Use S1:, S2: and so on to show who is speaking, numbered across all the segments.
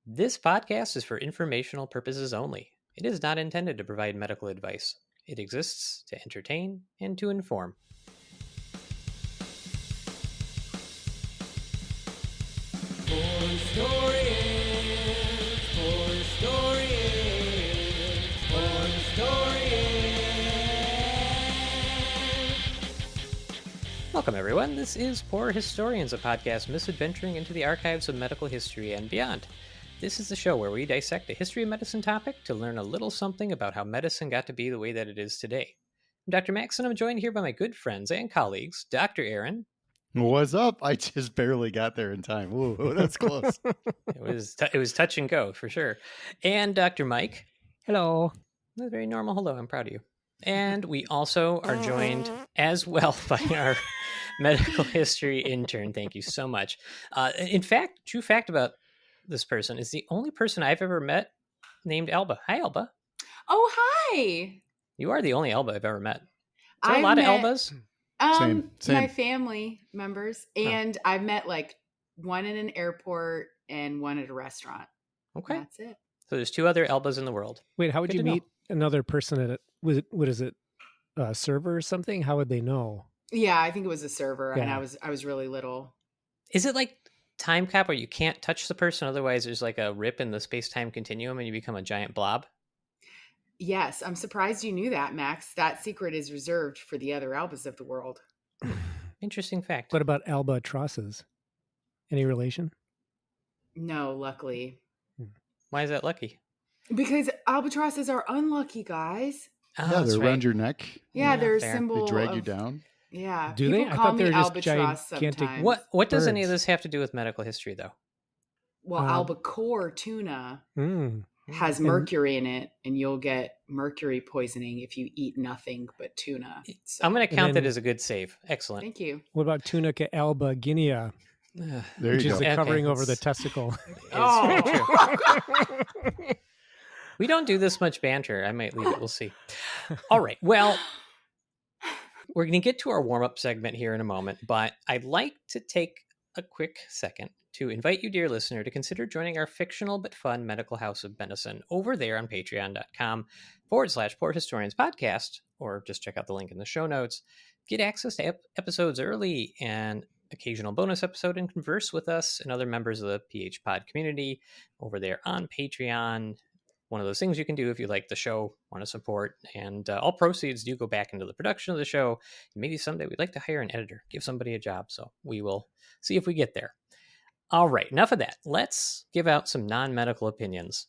S1: This podcast is for informational purposes only. It is not intended to provide medical advice. It exists to entertain and to inform. Welcome, everyone. This is Poor Historians, a podcast misadventuring into the archives of medical history and beyond. This is the show where we dissect a history of medicine topic to learn a little something about how medicine got to be the way that it is today. I'm Dr. Max, and I'm joined here by my good friends and colleagues, Dr. Aaron.
S2: What's up? I just barely got there in time. Ooh, that's close.
S1: It was touch and go, for sure. And Dr. Mike.
S3: Hello.
S1: That's very normal. Hello, I'm proud of you. And we also are joined as well by our medical history intern. Thank you so much. In fact, true fact about this person is the only person I've ever met named Alba. Hi, Alba.
S4: Oh, hi.
S1: You are the only Alba I've ever met. Is there a lot of Albas?
S2: Same.
S4: My family members. And I've met like one in an airport and one at a restaurant.
S1: Okay.
S4: That's it.
S1: So there's two other Albas in the world.
S3: Wait, how would
S1: Good
S3: you
S1: to know.
S3: meet another person at what is it, a server or something? How would they know?
S4: Yeah, I think it was a server and
S3: Yeah.
S4: I was really little.
S1: Is it like Time Cop where you can't touch the person, otherwise there's like a rip in the space-time continuum and you become a giant blob?
S4: Yes, I'm surprised you knew that, Max. That secret is reserved for the other Albas of the world.
S1: Interesting fact.
S3: What about albatrosses? Any relation?
S4: No, luckily.
S1: Why is that lucky?
S4: Because albatrosses are unlucky, guys.
S1: Oh,
S2: Yeah,
S1: that's
S2: they're
S1: right.
S2: around your neck.
S4: Yeah, they're a
S1: fair.
S4: symbol
S2: They drag you
S4: of-
S2: down.
S4: Yeah.
S3: Do they?
S4: People
S3: I
S4: call
S3: thought they
S4: me
S3: were just
S4: albatross
S3: gigantic-
S4: sometimes.
S1: What does any of
S3: Birds.
S1: this have to do with medical history, though?
S4: Well, albacore tuna
S3: Mm.
S4: has
S3: And-
S4: mercury in it, and you'll get mercury poisoning if you eat nothing but tuna. So,
S1: I'm going to count
S3: then-
S1: that as a good save. Excellent.
S4: thank you.
S3: What about Tunica alba guinea,
S2: There
S3: which
S2: you
S3: is
S2: go.
S3: the covering
S1: Okay,
S3: over the
S1: it's-
S3: testicle?
S4: Oh.
S1: It's very true. We don't do this much banter. I might leave it. We'll see. All right. Well, we're going to get to our warm-up segment here in a moment, but I'd like to take a quick second to invite you, dear listener, to consider joining our fictional but fun medical house of medicine over there on patreon.com/Poor Historians Podcast, or just check out the link in the show notes. Get access to episodes early and occasional bonus episode, and converse with us and other members of the PH Pod community over there on Patreon. One of those things you can do if you like the show, want to support, and all proceeds do go back into the production of the show. Maybe someday we'd like to hire an editor, give somebody a job, so we will see if we get there. All right, enough of that. Let's give out some non-medical opinions.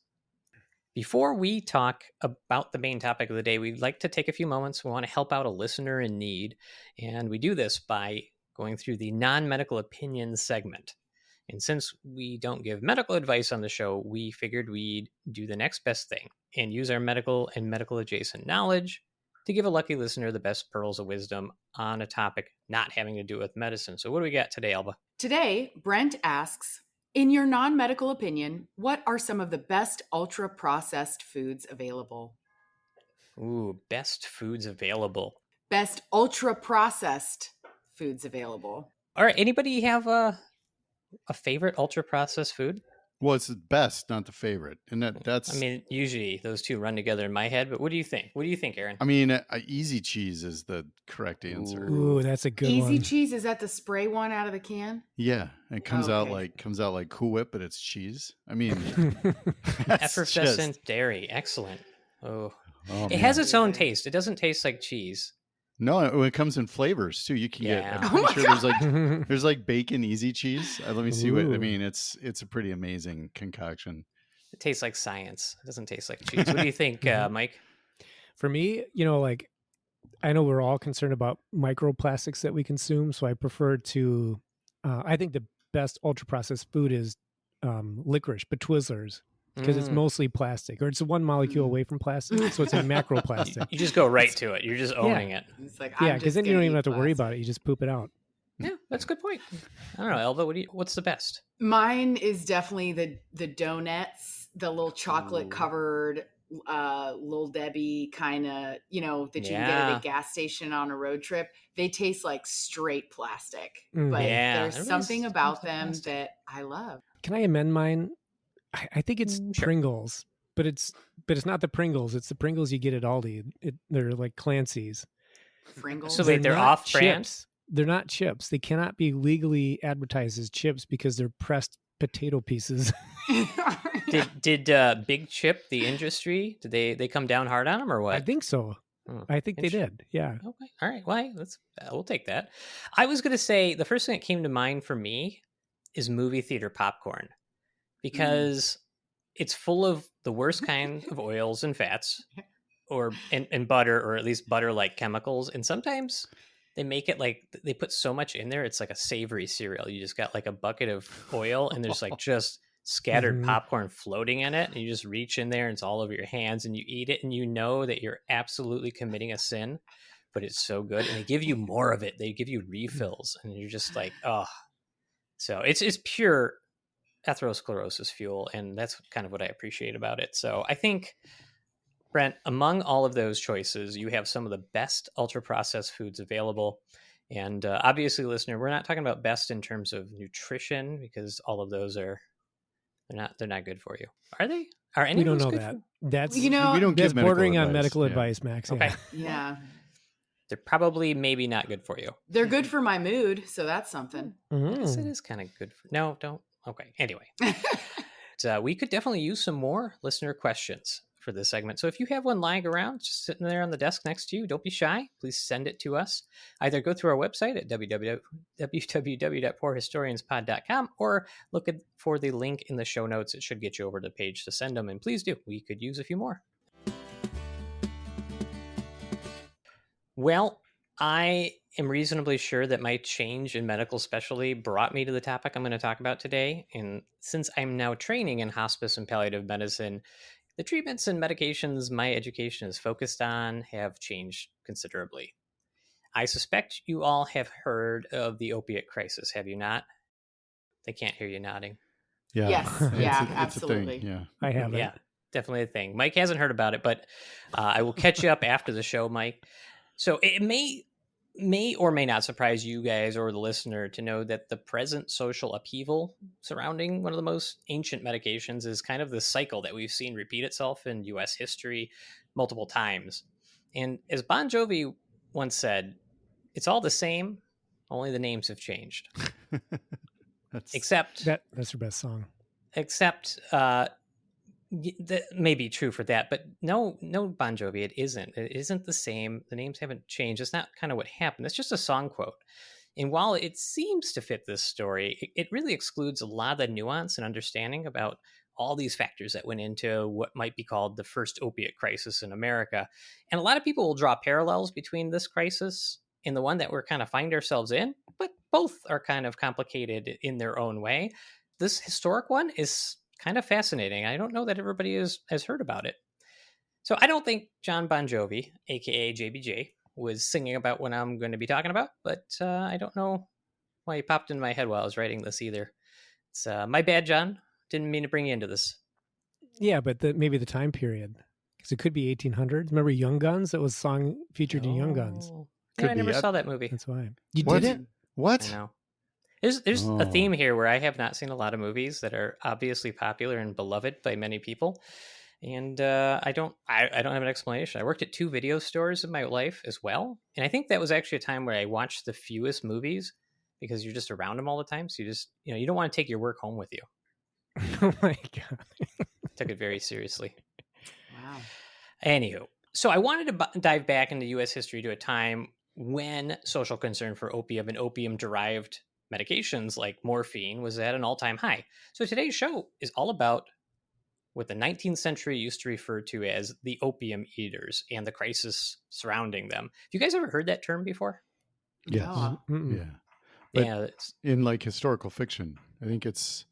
S1: Before we talk about the main topic of the day, we'd like to take a few moments. We want to help out a listener in need, and we do this by going through the non-medical opinions segment. And since we don't give medical advice on the show, we figured we'd do the next best thing and use our medical and medical adjacent knowledge to give a lucky listener the best pearls of wisdom on a topic not having to do with medicine. So what do we got today, Alba?
S4: Today, Brent asks, in your non-medical opinion, what are some of the best ultra-processed foods available?
S1: Ooh, best foods available.
S4: Best ultra-processed foods available.
S1: All right, anybody have a favorite ultra-processed food?
S2: Well, it's the best, not the favorite, and that's.
S1: I mean, usually those two run together in my head, but what do you think? What do you think, Aaron?
S2: I mean, easy cheese is the correct answer.
S3: Ooh, that's a good
S4: Easy
S3: one.
S4: cheese, is that the spray one out of the can?
S2: Yeah, it comes out
S4: Okay.
S2: like Cool Whip, but it's cheese. I mean, that's
S1: Effervescent dairy, excellent. Oh,
S2: oh,
S1: it has
S2: man.
S1: its own taste. It doesn't taste like cheese.
S2: No, it comes in flavors too. You can
S1: Yeah.
S2: get. I'm
S4: Oh my
S2: pretty sure there's like bacon easy cheese. Let me see what I
S3: Ooh.
S2: mean. It's a pretty amazing concoction.
S1: It tastes like science. It doesn't taste like cheese. What do you think, Mike?
S3: For me, like, I know we're all concerned about microplastics that we consume, so I prefer to, I think the best ultra processed food is licorice, but Twizzlers, because it's
S1: Mm.
S3: mostly plastic, or it's one molecule
S4: Mm.
S3: away from plastic, so it's a macroplastic.
S1: You just go right to it. You're just owning it.
S4: It's like,
S3: Yeah,
S4: I'm
S3: because
S4: just
S3: then you don't
S4: gonna
S3: even
S4: eat
S3: have to worry
S4: plastic.
S3: about it. You just poop it out.
S1: Yeah, that's a good point. I don't know, Elva. What's the best?
S4: Mine is definitely the donuts, the little chocolate
S1: Ooh.
S4: covered Lil Debbie kind of, that you can get
S1: Yeah.
S4: at a gas station on a road trip. They taste like straight plastic,
S3: Mm.
S4: but
S1: Yeah,
S4: there's
S1: everybody's
S4: something
S1: talking
S4: about
S1: about
S4: them
S1: plastic.
S4: that I love.
S3: Can I amend mine? I think it's
S1: Sure.
S3: Pringles, but it's not the Pringles. It's the Pringles you get at Aldi. They're like Clancy's.
S4: Pringles.
S1: So wait, they're
S3: not
S1: off-brand?
S3: chips. They're not chips. They cannot be legally advertised as chips because they're pressed potato pieces.
S1: Did Big Chip, the industry, did they come down hard on them or what?
S3: I think so. I think they did. Yeah.
S1: Okay. All right. Well, we'll take that. I was going to say the first thing that came to mind for me is movie theater popcorn, because it's full of the worst kind of oils and fats, and butter, or at least butter-like chemicals. And sometimes they make it like they put so much in there, it's like a savory cereal. You just got like a bucket of oil, and there's like just scattered popcorn floating in it, and you just reach in there and it's all over your hands and you eat it, and you know that you're absolutely committing a sin, but it's so good. And they give you more of it. They give you refills, and you're just like, oh. So it's pure atherosclerosis fuel, and that's kind of what I appreciate about it. So I think, Brent, among all of those choices, you have some of the best ultra processed foods available. And obviously, listener, we're not talking about best in terms of nutrition, because all of those they're not good for you. Are they? Are any
S3: We
S1: of
S3: don't
S1: those
S3: know
S1: good
S3: that.
S1: for-
S3: That's
S2: we don't
S3: that's
S2: give medical
S3: bordering on
S2: advice.
S3: medical
S2: Yeah.
S3: advice, Max.
S1: Okay.
S4: Yeah.
S1: They're probably maybe not good for you.
S4: They're good for my mood, so that's something.
S1: I guess it
S3: Mm.
S1: is kind of good for... No, don't. Okay. Anyway. We could definitely use some more listener questions for this segment. So if you have one lying around, just sitting there on the desk next to you, don't be shy. Please send it to us. Either go through our website at www.poorhistorianspod.com or look for the link in the show notes. It should get you over to the page to send them. And please do. We could use a few more. Well, I am reasonably sure that my change in medical specialty brought me to the topic I'm going to talk about today. And since I'm now training in hospice and palliative medicine, the treatments and medications my education is focused on have changed considerably. I suspect you all have heard of the opiate crisis, have you not? They can't hear you nodding.
S2: Yeah.
S4: Yes. Yeah,
S2: It's a
S4: absolutely.
S2: thing. Yeah.
S3: I haven't.
S1: Yeah, definitely a thing. Mike hasn't heard about it, but I will catch you up after the show, Mike. So it may or may not surprise you guys or the listener to know that the present social upheaval surrounding one of the most ancient medications is kind of the cycle that we've seen repeat itself in U.S. history multiple times. And as Bon Jovi once said, it's all the same, only the names have changed. Except
S3: That's your best song.
S1: Except that may be true for that, but no Bon Jovi, it isn't the same. The names haven't changed. It's not kind of what happened. It's just a song quote. And while it seems to fit this story, it really excludes a lot of the nuance and understanding about all these factors that went into what might be called the first opiate crisis in America. And a lot of people will draw parallels between this crisis and the one that we're kind of find ourselves in, but both are kind of complicated in their own way. This historic one is kind of fascinating. I don't know that everybody has heard about it. So I don't think John Bon Jovi, aka JBJ, was singing about what I'm going to be talking about, but I don't know why he popped in my head while I was writing this either. It's my bad, John. Didn't mean to bring you into this.
S3: Yeah, but maybe the time period, because it could be 1800s. Remember Young Guns? That was a song featured in Young Guns.
S1: Yeah, I
S2: Could be.
S1: never saw that movie.
S3: That's why. You
S2: What?
S3: didn't?
S2: What?
S1: I know. There's a theme here where I have not seen a lot of movies that are obviously popular and beloved by many people, and I don't have an explanation. I worked at 2 video stores in my life as well, and I think that was actually a time where I watched the fewest movies because you're just around them all the time. So you just you don't want to take your work home with you.
S3: Oh my God.
S1: Took it very seriously.
S4: Wow.
S1: Anywho, so I wanted to dive back into U.S. history to a time when social concern for opium and opium-derived medications like morphine was at an all-time high. So today's show is all about what the 19th century used to refer to as the opium eaters and the crisis surrounding them. Have you guys ever heard that term before?
S2: Yes.
S4: No.
S3: Mm-mm.
S2: Yeah. But
S1: Yeah.
S2: in like historical fiction, I think it's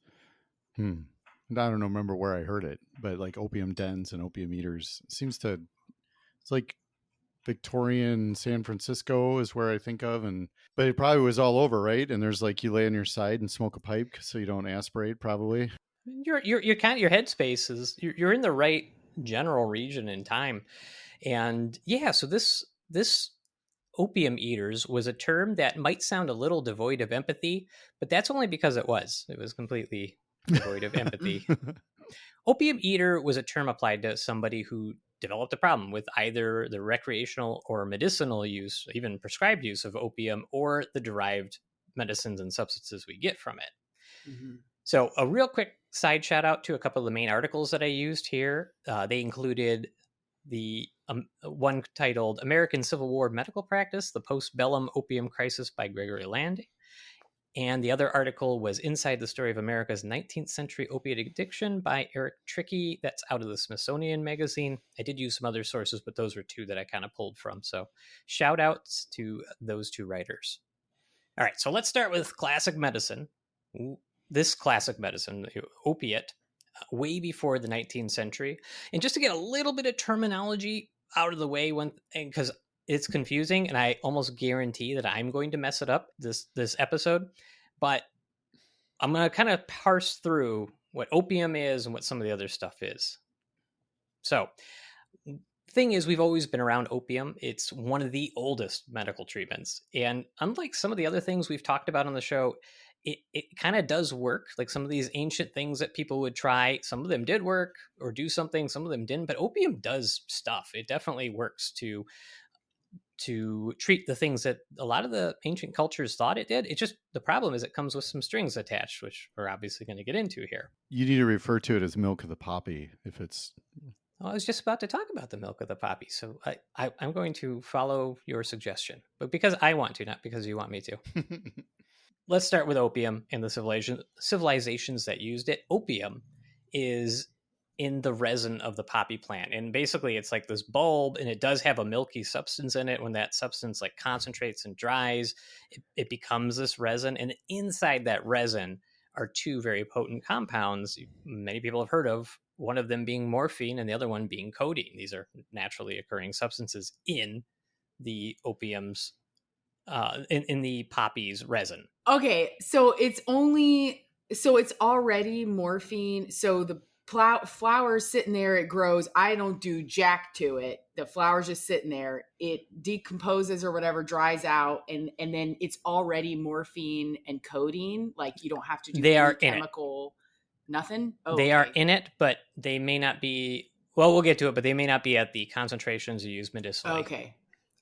S2: I don't know, remember where I heard it, but like opium dens and opium eaters it's like Victorian San Francisco is where I think of, but it probably was all over, right? And there's like you lay on your side and smoke a pipe so you don't aspirate, probably.
S1: You're kind of, your headspace is you're in the right general region in time. And yeah, so this opium eaters was a term that might sound a little devoid of empathy, but that's only because it was completely devoid of empathy. Opium eater was a term applied to somebody who developed a problem with either the recreational or medicinal use, even prescribed use of opium, or the derived medicines and substances we get from it.
S4: Mhm.
S1: So a real quick side shout out to a couple of the main articles that I used here. They included the one titled American Civil War Medical Practice, the Postbellum Opium Crisis by Gregory Land. And the other article was Inside the Story of America's 19th Century Opiate Addiction by Eric Trickey. That's out of the Smithsonian Magazine. I did use some other sources, but those were two that I kind of pulled from. So shout outs to those two writers. All right, so let's start with classic medicine. This classic medicine, opiate, way before the 19th century. And just to get a little bit of terminology out of the way, because it's confusing, and I almost guarantee that I'm going to mess it up this episode, but I'm going to kind of parse through what opium is and what some of the other stuff is. So, thing is, we've always been around opium. It's one of the oldest medical treatments, and unlike some of the other things we've talked about on the show, it kind of does work. Like some of these ancient things that people would try, some of them did work or do something, some of them didn't, but opium does stuff. It definitely works to treat the things that a lot of the ancient cultures thought it did. It's just, the problem is it comes with some strings attached, which we're obviously going to get into here.
S2: You need to refer to it as milk of the poppy if it's...
S1: Well, I was just about to talk about the milk of the poppy, so I'm going to follow your suggestion, but because I want to, not because you want me to. Let's start with opium and the civilizations that used it. Opium is in the resin of the poppy plant. And basically it's like this bulb, and it does have a milky substance in it. When that substance like concentrates and dries, it becomes this resin. And inside that resin are two very potent compounds many people have heard of, one of them being morphine and the other one being codeine. These are naturally occurring substances in the opium's, in the poppy's resin.
S4: Okay, so it's already morphine. So the flower's sitting there, it grows. I don't do jack to it. The flower's just sitting there. It decomposes or whatever, dries out, and then it's already morphine and codeine. Like you don't have to do any chemical, nothing. Oh,
S1: they are in it, but they may not be. Well, we'll get to it, but they may not be at the concentrations you use medicinally.
S4: Okay,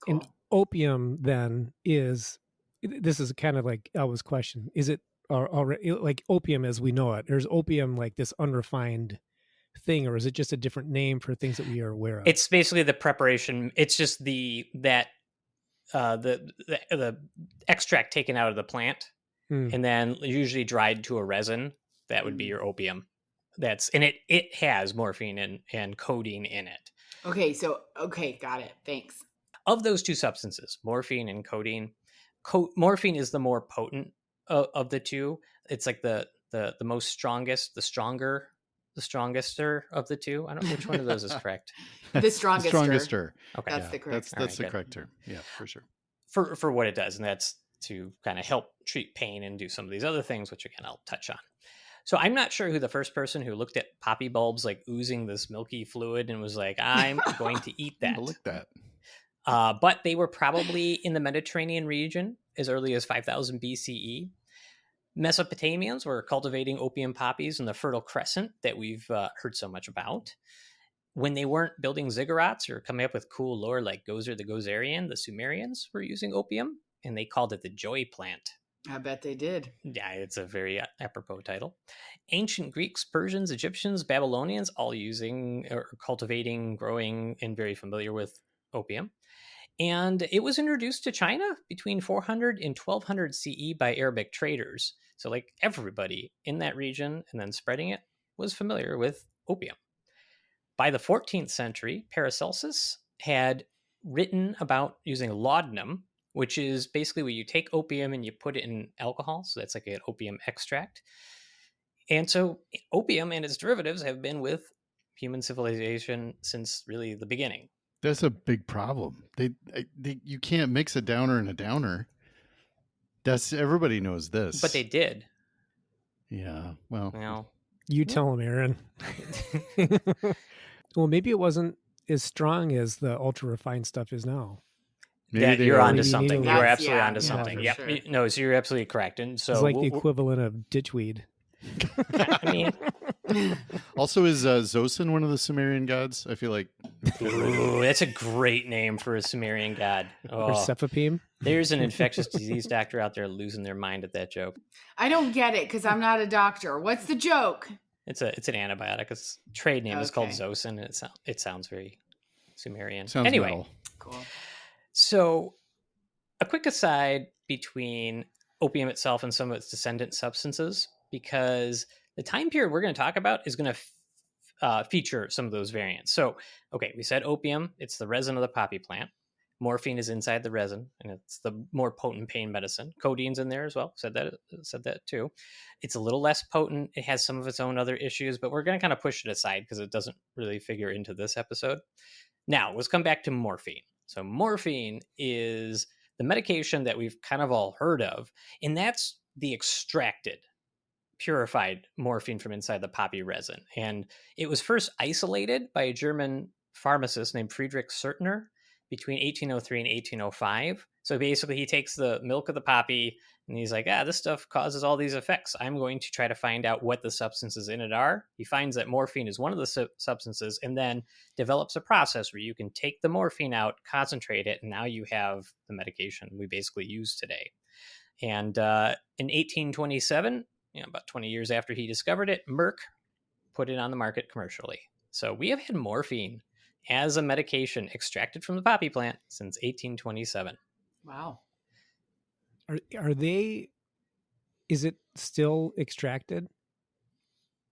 S4: cool.
S3: And opium then is. This is kind of like Elva's question. Is it already like opium as we know it? Or is opium like this unrefined thing, or is it just a different name for things that we are aware of?
S1: It's basically the preparation. It's just the extract taken out of the plant and then usually dried to a resin. That would be your opium. It has morphine and codeine in it.
S4: Okay, got it. Thanks.
S1: Of those two substances, morphine and codeine, morphine is the more potent of the two. It's like the most strongest, the strongester of the two. I don't know which one of those is correct.
S4: The strongest.
S1: Okay,
S4: that's the correct.
S2: That's the correct term. Yeah, for sure.
S1: For what it does, and that's to kind of help treat pain and do some of these other things, which again I'll touch on. So I'm not sure who the first person who looked at poppy bulbs like oozing this milky fluid and was like, I'm going to eat that.
S2: Look at that.
S1: But they were probably in the Mediterranean region as early as 5000 BCE. Mesopotamians were cultivating opium poppies in the Fertile Crescent that we've heard so much about. When they weren't building ziggurats or coming up with cool lore like Gozer the Gozerian, the Sumerians were using opium, and they called it the joy plant.
S4: I bet they did.
S1: Yeah, it's a very apropos title. Ancient Greeks, Persians, Egyptians, Babylonians, all using or cultivating, growing, and very familiar with opium. And it was introduced to China between 400 and 1200 CE by Arabic traders. So like everybody in that region and then spreading it was familiar with opium. By the 14th century, Paracelsus had written about using laudanum, which is basically where you take opium and you put it in alcohol. So that's like an opium extract. And so opium and its derivatives have been with human civilization since really the beginning.
S2: That's a big problem. You can't mix a downer and a downer. Everybody knows this.
S1: But they did.
S2: Yeah. Well,
S3: you tell them, Aaron. Well, maybe it wasn't as strong as the ultra refined stuff is now.
S1: You're onto something. You were absolutely onto something.
S4: for
S1: Yep.
S4: sure.
S1: No, so you're absolutely correct. And so
S3: it's like the equivalent of ditchweed.
S1: I mean,
S2: Also, is Zosin one of the Sumerian gods? I feel like.
S1: ooh, that's a great name for a Sumerian god.
S3: Or
S1: Oh,
S3: Cephapeme.
S1: there's an infectious disease doctor out there losing their mind at that joke.
S4: I don't get it because I'm not a doctor. What's the joke?
S1: It's an antibiotic. Its trade name is called
S4: Okay.
S1: Zosin, and it sounds very Sumerian.
S2: Sounds
S1: anyway,
S2: metal.
S4: Cool.
S1: so a quick aside between opium itself and some of its descendant substances, because the time period we're going to talk about is going to feature some of those variants. So, okay, we said opium, it's the resin of the poppy plant. Morphine is inside the resin, and it's the more potent pain medicine. Codeine's in there as well. Said that too. It's a little less potent. It has some of its own other issues, but we're going to kind of push it aside because it doesn't really figure into this episode. Now, let's come back to morphine. So morphine is the medication that we've kind of all heard of, and that's the extracted, purified morphine from inside the poppy resin. And it was first isolated by a German pharmacist named Friedrich Sertner between 1803 and 1805. So basically, he takes the milk of the poppy and he's like, this stuff causes all these effects. I'm going to try to find out what the substances in it are. He finds that morphine is one of the substances and then develops a process where you can take the morphine out, concentrate it, and now you have the medication we basically use today. And in 1827, about 20 years after he discovered it, Merck put it on the market commercially. So we have had morphine as a medication extracted from the poppy plant since 1827.
S4: Wow.
S3: Are they? Is it still extracted?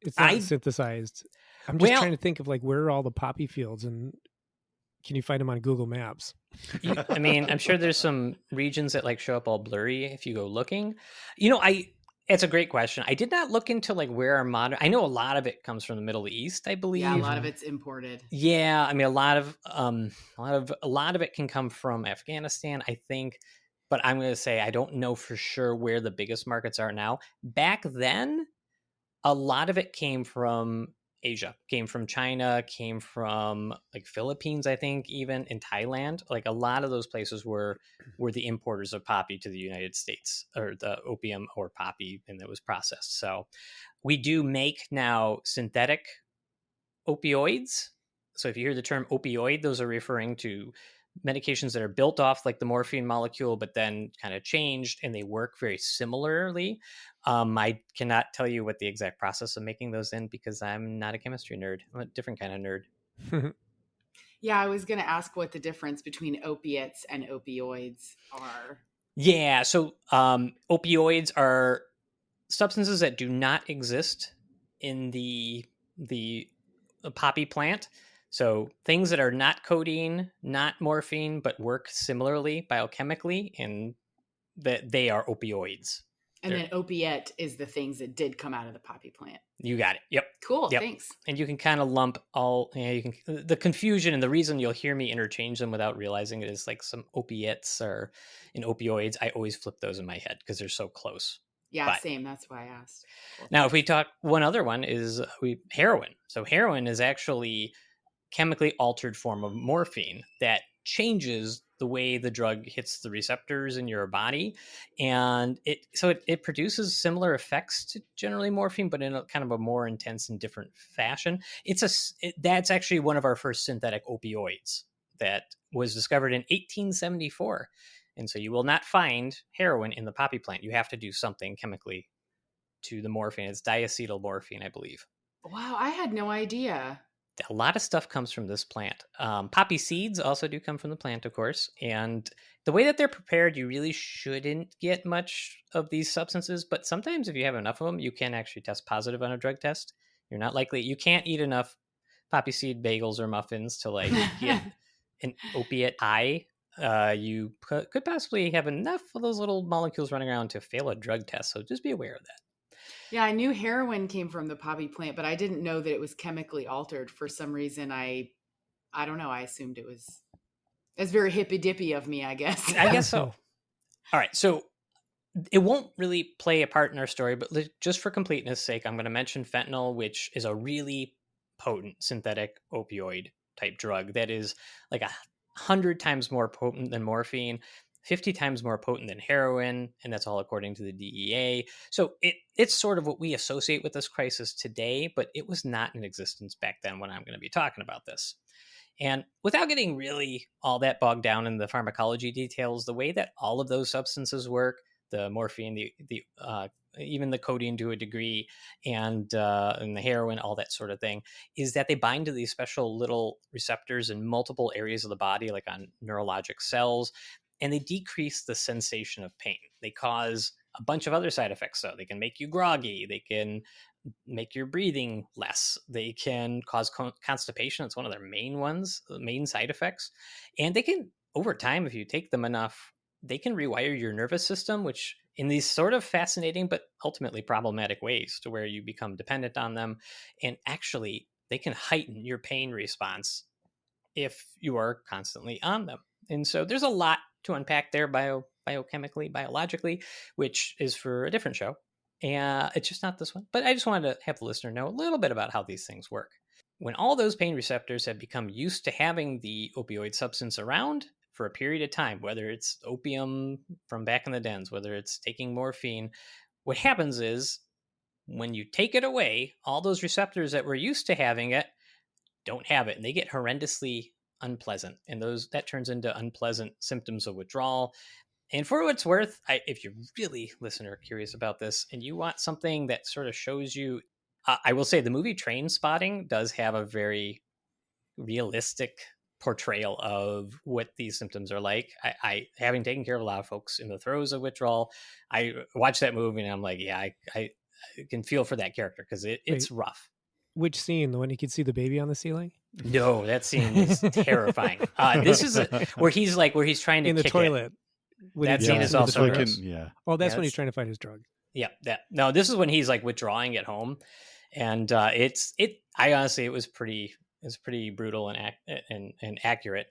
S3: It's not synthesized. I'm just trying to think of like where are all the poppy fields, and can you find them on Google Maps?
S1: I mean, I'm sure there's some regions that like show up all blurry if you go looking. It's a great question. I did not look into like where our modern. I know a lot of it comes from the Middle East, I believe.
S4: Yeah, a lot of it's imported.
S1: Yeah, I mean, a lot of it can come from Afghanistan, I think. But I'm going to say I don't know for sure where the biggest markets are now. Back then, a lot of it came from Asia, came from China, came from like Philippines, I think, even in Thailand. Like a lot of those places were the importers of poppy to the United States, or the opium or poppy, and it was processed. So we do make now synthetic opioids. So if you hear the term opioid, those are referring to medications that are built off like the morphine molecule, but then kind of changed, and they work very similarly. I cannot tell you what the exact process of making those in because I'm not a chemistry nerd. I'm a different kind of nerd.
S4: Yeah, I was going to ask what the difference between opiates and opioids are.
S1: Yeah, so opioids are substances that do not exist in the poppy plant. So things that are not codeine, not morphine, but work similarly biochemically, and that they are opioids.
S4: And then opiate is the things that did come out of the poppy plant.
S1: You got it. Yep.
S4: Cool.
S1: Yep.
S4: Thanks.
S1: And you can kind of lump all, the confusion and the reason you'll hear me interchange them without realizing it is like some opiates or in opioids. I always flip those in my head because they're so close.
S4: Yeah, same. That's why I asked.
S1: Now, if we talk, one other one is heroin. So heroin is actually chemically altered form of morphine that changes the way the drug hits the receptors in your body, and it produces similar effects to generally morphine, but in a kind of a more intense and different fashion. That's actually one of our first synthetic opioids that was discovered in 1874, and so you will not find heroin in the poppy plant. You have to do something chemically to the morphine. It's diacetyl morphine, I believe.
S4: Wow, I had no idea.
S1: A lot of stuff comes from this plant. Poppy seeds also do come from the plant, of course. And the way that they're prepared, you really shouldn't get much of these substances. But sometimes if you have enough of them, you can actually test positive on a drug test. You're not likely, you can't eat enough poppy seed bagels or muffins to like get an opiate high. You could possibly have enough of those little molecules running around to fail a drug test. So just be aware of that.
S4: Yeah, I knew heroin came from the poppy plant, but I didn't know that it was chemically altered. For some reason, I don't know. I assumed it's very hippy dippy of me, I guess.
S1: I guess so. All right. So it won't really play a part in our story, but just for completeness sake, I'm going to mention fentanyl, which is a really potent synthetic opioid type drug that is like 100 times more potent than morphine. 50 times more potent than heroin, and that's all according to the DEA. So it's sort of what we associate with this crisis today, but it was not in existence back then when I'm going to be talking about this. And without getting really all that bogged down in the pharmacology details, the way that all of those substances work, the morphine, the even the codeine to a degree, and the heroin, all that sort of thing, is that they bind to these special little receptors in multiple areas of the body, like on neurologic cells, and they decrease the sensation of pain. They cause a bunch of other side effects. So they can make you groggy. They can make your breathing less. They can cause constipation. It's one of their main side effects. And they can, over time, if you take them enough, they can rewire your nervous system, which in these sort of fascinating but ultimately problematic ways, to where you become dependent on them. And actually, they can heighten your pain response if you are constantly on them. And so there's a lot to unpack there biochemically, biologically, which is for a different show. And it's just not this one. But I just wanted to have the listener know a little bit about how these things work. When all those pain receptors have become used to having the opioid substance around for a period of time, whether it's opium from back in the dens, whether it's taking morphine, what happens is when you take it away, all those receptors that were used to having it don't have it, and they get horrendously unpleasant. And that turns into unpleasant symptoms of withdrawal. And for what it's worth, if you're really, listener, curious about this, and you want something that sort of shows you, I will say the movie Train Spotting does have a very realistic portrayal of what these symptoms are like. I having taken care of a lot of folks in the throes of withdrawal, I watched that movie and I'm like, yeah, I can feel for that character because it's rough.
S3: Which scene? The one you could see the baby on the ceiling?
S1: No, that scene is terrifying. This is where he's trying to
S3: in the
S1: kick
S3: toilet.
S1: That scene is also gross.
S3: Oh, that's when he's trying to find his drug.
S1: Yeah, no, this is when he's like withdrawing at home, and I honestly, it was pretty brutal and accurate.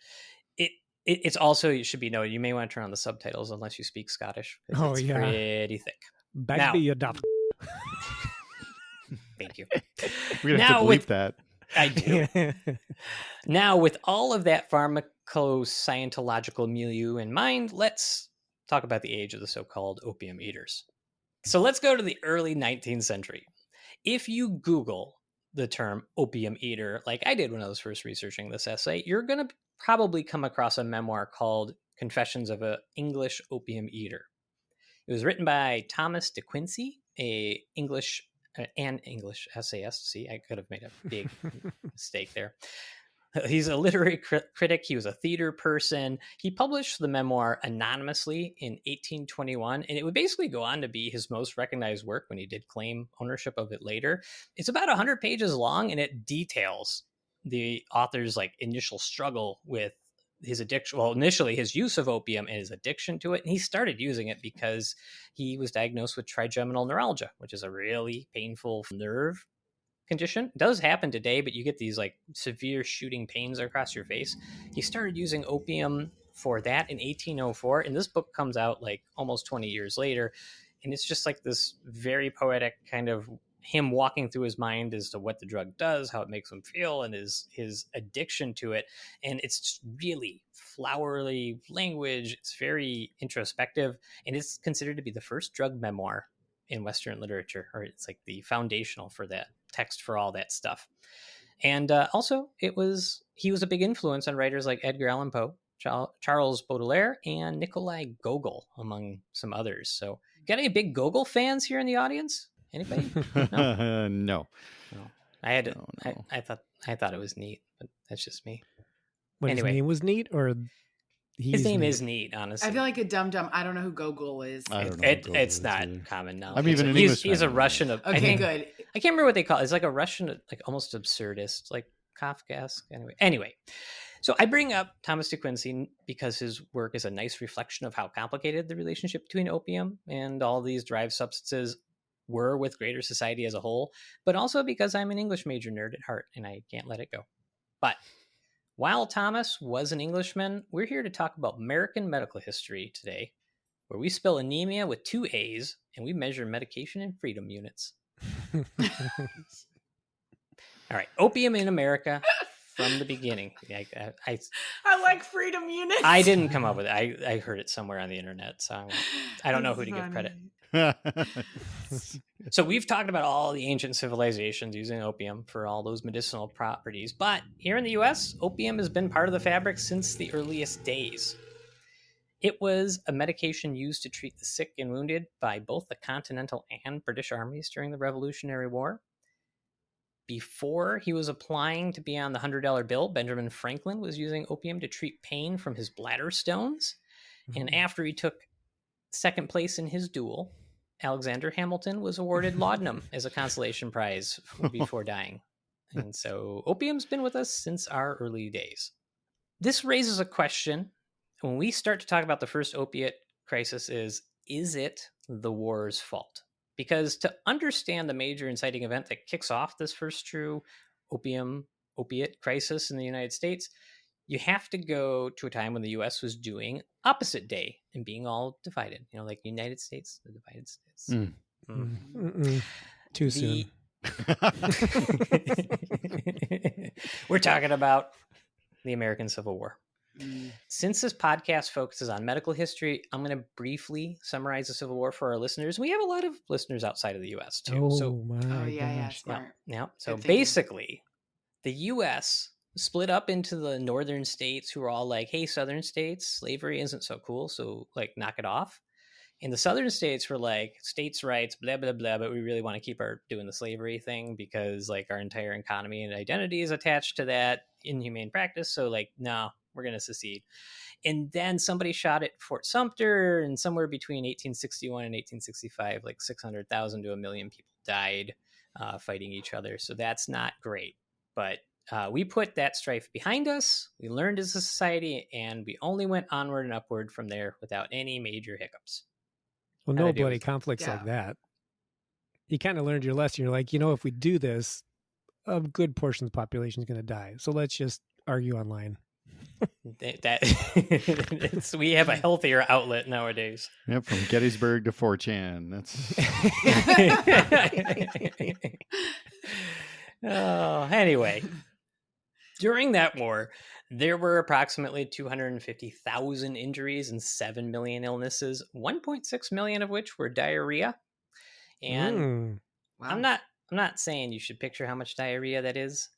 S1: It's also, you should be noted, you may want to turn on the subtitles unless you speak Scottish.
S3: Oh,
S1: it's
S3: yeah,
S1: pretty thick.
S3: Back to your doctor.
S1: Thank you.
S2: We're gonna have to bleep that.
S1: I do. Now, with all of that pharmaco-scientological milieu in mind, let's talk about the age of the so-called opium eaters. So let's go to the early 19th century. If you Google the term opium eater, like I did when I was first researching this essay, you're going to probably come across a memoir called Confessions of an English Opium Eater. It was written by Thomas DeQuincy, an English essayist. See, I could have made a big mistake there. He's a literary critic. He was a theater person. He published the memoir anonymously in 1821, and it would basically go on to be his most recognized work when he did claim ownership of it later. It's about 100 pages long, and it details the author's initial struggle with his addiction. Well, initially his use of opium and his addiction to it. And he started using it because he was diagnosed with trigeminal neuralgia, which is a really painful nerve condition. It does happen today, but you get these severe shooting pains across your face. He started using opium for that in 1804. And this book comes out almost 20 years later. And it's just this very poetic kind of him walking through his mind as to what the drug does, how it makes him feel, and his addiction to it. And it's just really flowery language. It's very introspective, and it's considered to be the first drug memoir in Western literature, or it's the foundational for that text for all that stuff. And also, he was a big influence on writers like Edgar Allan Poe, Charles Baudelaire, and Nikolai Gogol, among some others. So, got any big Gogol fans here in the audience? Anybody? No.
S2: No.
S1: I had to. No. I thought it was neat, but that's just me.
S3: What, anyway, his name was neat, or
S1: his name is neat. Honestly,
S4: I feel like a dum-dum. I don't know who Gogol is.
S2: I don't know
S1: it's not common knowledge.
S2: I'm even an English.
S1: He's a Russian.
S4: Okay, good.
S1: I can't remember what they call it. It's a Russian, almost absurdist, Kafkaesque. Anyway. So I bring up Thomas DeQuincy because his work is a nice reflection of how complicated the relationship between opium and all these derived substances were with greater society as a whole, but also because I'm an English major nerd at heart and I can't let it go. But while Thomas was an Englishman, we're here to talk about American medical history today, where we spell anemia with 2 A's and we measure medication in freedom units. All right, opium in America. from the beginning.
S4: I like freedom units.
S1: I didn't come up with it. I heard it somewhere on the internet, so I don't know who to give credit. So we've talked about all the ancient civilizations using opium for all those medicinal properties, but here in the US, opium has been part of the fabric since the earliest days. It was a medication used to treat the sick and wounded by both the Continental and British armies during the Revolutionary War. Before he was applying to be on the $100 bill, Benjamin Franklin was using opium to treat pain from his bladder stones. And after he took second place in his duel, Alexander Hamilton was awarded laudanum as a consolation prize before dying. And so opium's been with us since our early days. This raises a question. When we start to talk about the first opiate crisis is it the war's fault? Because to understand the major inciting event that kicks off this first true opiate crisis in the United States, you have to go to a time when the U.S. was doing opposite day and being all divided. You know, like United States, the divided states.
S3: Too soon.
S1: We're talking about the American Civil War. Since this podcast focuses on medical history, I'm going to briefly summarize the Civil War for our listeners. We have a lot of listeners outside of the U.S. too.
S3: Smart.
S1: So basically, the U.S. split up into the northern states who were all like, hey, southern states, slavery isn't so cool, so like knock it off. And the southern states were like, states' rights, blah, blah, blah, but we really want to keep doing the slavery thing because like our entire economy and identity is attached to that inhumane practice. So like, no, we're going to secede. And then somebody shot at Fort Sumter, and somewhere between 1861 and 1865, like 600,000 to 1 million people died fighting each other. So that's not great. But we put that strife behind us. We learned as a society, and we only went onward and upward from there without any major hiccups.
S3: Well, no bloody conflicts like that. You kind of learned your lesson. You're like, if we do this, a good portion of the population is going to die. So let's just argue online.
S1: We have a healthier outlet nowadays.
S2: Yep, from Gettysburg to 4chan.
S1: Anyway, during that war, there were approximately 250,000 injuries and 7 million illnesses, 1.6 million of which were diarrhea. And wow. I'm not saying you should picture how much diarrhea that is.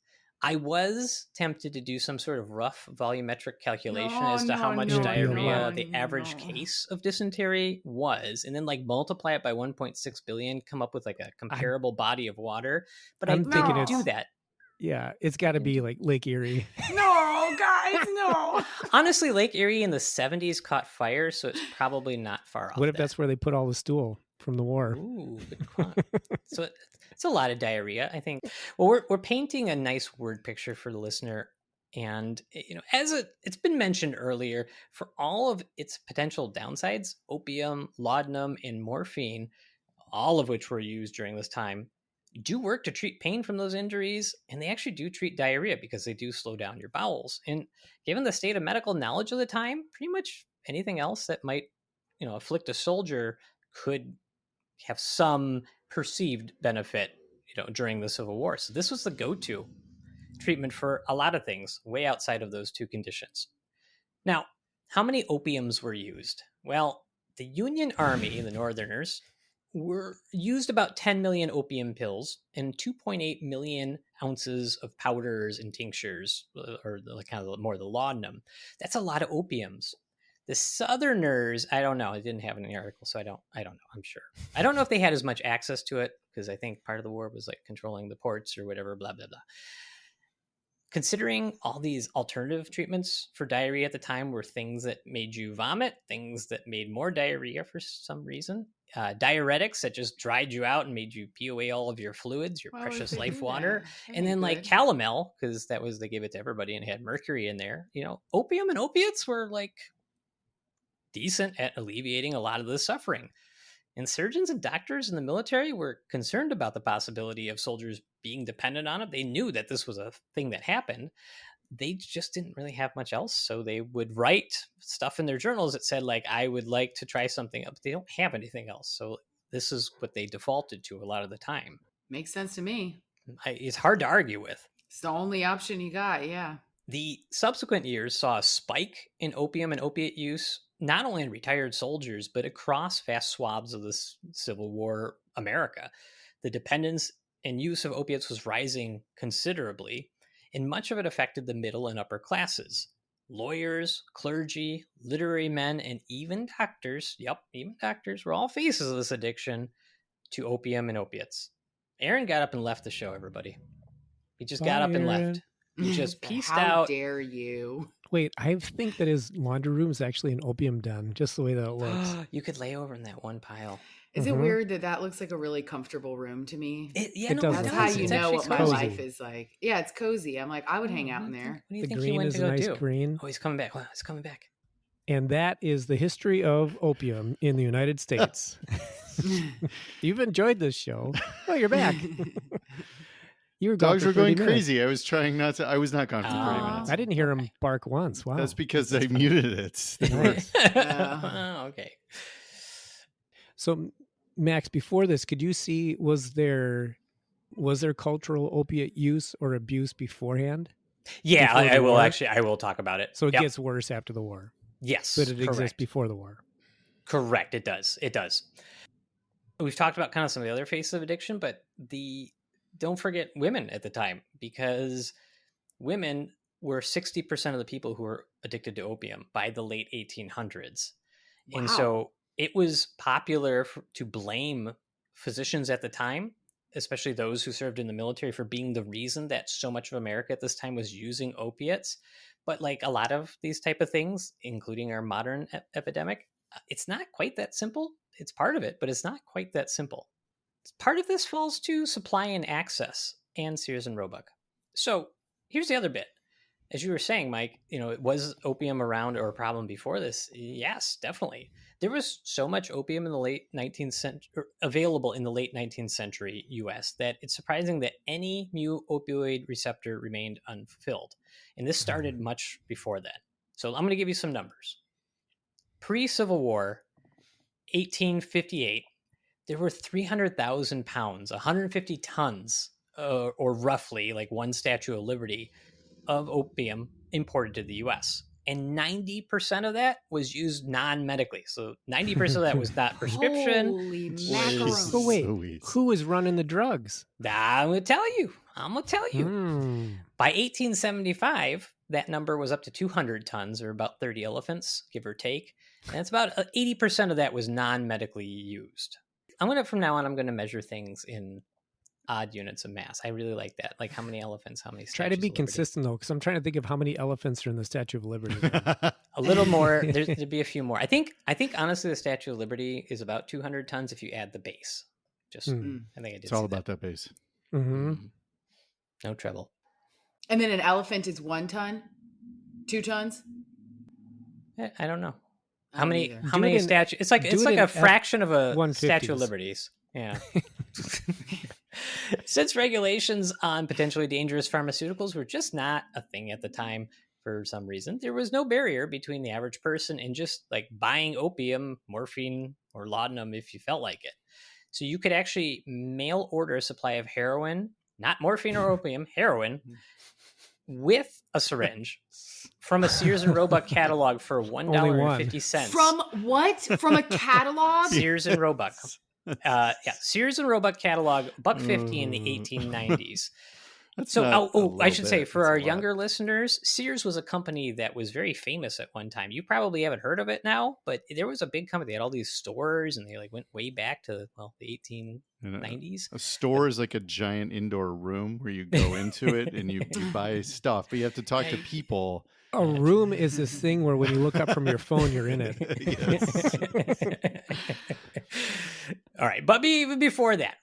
S1: I was tempted to do some sort of rough volumetric calculation as to how much diarrhea the average case of dysentery was, and then like multiply it by 1.6 billion, come up with like a comparable body of water. But I'm thinking to do that.
S3: Yeah, it's got to be like Lake Erie.
S4: No, guys, no.
S1: Honestly, Lake Erie in the 70s caught fire, so it's probably not far off.
S3: What if that's where they put all the stool from the war?
S1: Ooh, good So it's a lot of diarrhea, I think. Well, we're painting a nice word picture for the listener, and as it's been mentioned earlier, for all of its potential downsides, opium, laudanum, and morphine, all of which were used during this time, do work to treat pain from those injuries, and they actually do treat diarrhea because they do slow down your bowels. And given the state of medical knowledge of the time, pretty much anything else that might afflict a soldier could have some perceived benefit during the Civil War. So this was the go-to treatment for a lot of things way outside of those two conditions. Now, how many opiums were used? Well, the Union Army, the Northerners, were used about 10 million opium pills and 2.8 million ounces of powders and tinctures, or kind of more the laudanum. That's a lot of opiums. The Southerners, I don't know. I didn't have any article, so I don't know. I'm sure. I don't know if they had as much access to it, because I think part of the war was like controlling the ports or whatever, blah, blah, blah. Considering all these alternative treatments for diarrhea at the time were things that made you vomit, things that made more diarrhea for some reason, diuretics that just dried you out and made you pee away all of your fluids, your precious life water, and then like calomel, because they gave it to everybody and had mercury in there. Opium and opiates were like decent at alleviating a lot of the suffering. And surgeons and doctors in the military were concerned about the possibility of soldiers being dependent on it. They knew that this was a thing that happened. They just didn't really have much else. So they would write stuff in their journals that said, like, I would like to try something, but they don't have anything else. So this is what they defaulted to a lot of the time.
S4: Makes sense to me.
S1: It's hard to argue with.
S4: It's the only option you got. Yeah.
S1: The subsequent years saw a spike in opium and opiate use, not only in retired soldiers, but across vast swaths of the Civil War America. The dependence and use of opiates was rising considerably, and much of it affected the middle and upper classes. Lawyers, clergy, literary men, and even doctors, even doctors, were all faces of this addiction to opium and opiates. Aaron got up and left the show, everybody. He just got up and left. He just pieced
S4: How
S1: out.
S4: How dare you?
S3: Wait, I think that his laundry room is actually an opium den, just the way that it looks.
S1: You could lay over in that one pile.
S4: Is it weird that looks like a really comfortable room to me?
S3: It does.
S4: That's how you know what my
S3: cozy.
S4: life is like. Yeah, it's cozy. I'm like, I would hang out in there.
S1: What do you
S3: The
S1: think he
S3: green
S1: went
S3: is
S1: to
S3: a
S1: go
S3: nice
S1: do?
S3: green.
S1: Oh, he's coming back. Wow, he's coming back.
S3: And that is the history of opium in the United States. You've enjoyed this show. Oh, you're back. You were gone
S2: Dogs
S3: for
S2: were going
S3: 30 minutes.
S2: crazy. I was trying not to. I was not gone for 30 minutes.
S3: I didn't hear him bark once. Wow.
S2: That's because I muted it.
S3: Nice.
S1: Okay.
S3: So, Max, before this, could you see was there cultural opiate use or abuse beforehand?
S1: Yeah,
S3: Before the
S1: I will
S3: war?
S1: actually. I will talk about it.
S3: So it
S1: Yep.
S3: gets worse after the war,
S1: Yes,
S3: but it exists
S1: correct.
S3: before the war.
S1: Correct. It does. It does. We've talked about kind of some of the other faces of addiction, but don't forget women at the time, because women were 60% of the people who were addicted to opium by the late 1800s. And
S4: Wow.
S1: so it was popular to blame physicians at the time, especially those who served in the military, for being the reason that so much of America at this time was using opiates. But like a lot of these type of things, including our modern epidemic, it's not quite that simple. It's part of it, but it's not quite that simple. Part of this falls to supply and access and Sears and Roebuck. So here's the other bit. As you were saying, Mike, was opium around or a problem before this? Yes, definitely. There was so much opium in the late 19th century, available in the late 19th century U.S., that it's surprising that any mu opioid receptor remained unfulfilled. And this started much before then. So I'm going to give you some numbers. Pre-Civil War, 1858, there were 300,000 pounds, 150 tons, or roughly like one Statue of Liberty, of opium imported to the U.S. And 90% of that was used non-medically. So 90% of that was not prescription.
S4: Holy
S1: was-
S4: macarons.
S3: But wait,
S2: Sweet.
S3: who was running the drugs?
S1: I'm going to tell you.
S3: Hmm.
S1: By 1875, that number was up to 200 tons, or about 30 elephants, give or take. And it's about 80% of that was non-medically used. From now on, I'm going to measure things in odd units of mass. I really like that. Like how many elephants, how many
S3: Try to
S1: Statues
S3: be
S1: of Liberty.
S3: consistent, though, because I'm trying to think of how many elephants are in the Statue of Liberty.
S1: A little more. There'd be a few more. I think honestly, the Statue of Liberty is about 200 tons if you add the base. I think I did.
S2: It's all
S1: see
S2: about that base.
S3: Mm-hmm.
S1: No trouble.
S4: And then an elephant is 1 ton? 2 tons?
S1: I don't know.
S4: I
S1: How
S4: don't
S1: many?
S4: either.
S1: How many statues? It's like a fraction of a Statue of
S3: F-150s.
S1: Liberties. Yeah. Since regulations on potentially dangerous pharmaceuticals were just not a thing at the time for some reason, there was no barrier between the average person and just like buying opium, morphine, or laudanum if you felt like it. So you could actually mail order a supply of heroin, not morphine or opium, heroin, with a syringe from a Sears and Roebuck catalog for $1.50.
S4: From what? From a catalog?
S1: Sears and Roebuck. Sears and Roebuck catalog, $1.50 in the 1890s. So, I should say, for our younger listeners, Sears was a company that was very famous at one time. You probably haven't heard of it now, but there was a big company. They had all these stores, and they like went way back to the 1890s.
S2: A store is like a giant indoor room where you go into it and you buy stuff, but you have to talk to people.
S3: A room is this thing where when you look up from your phone, you're in it.
S1: All right. But even before that,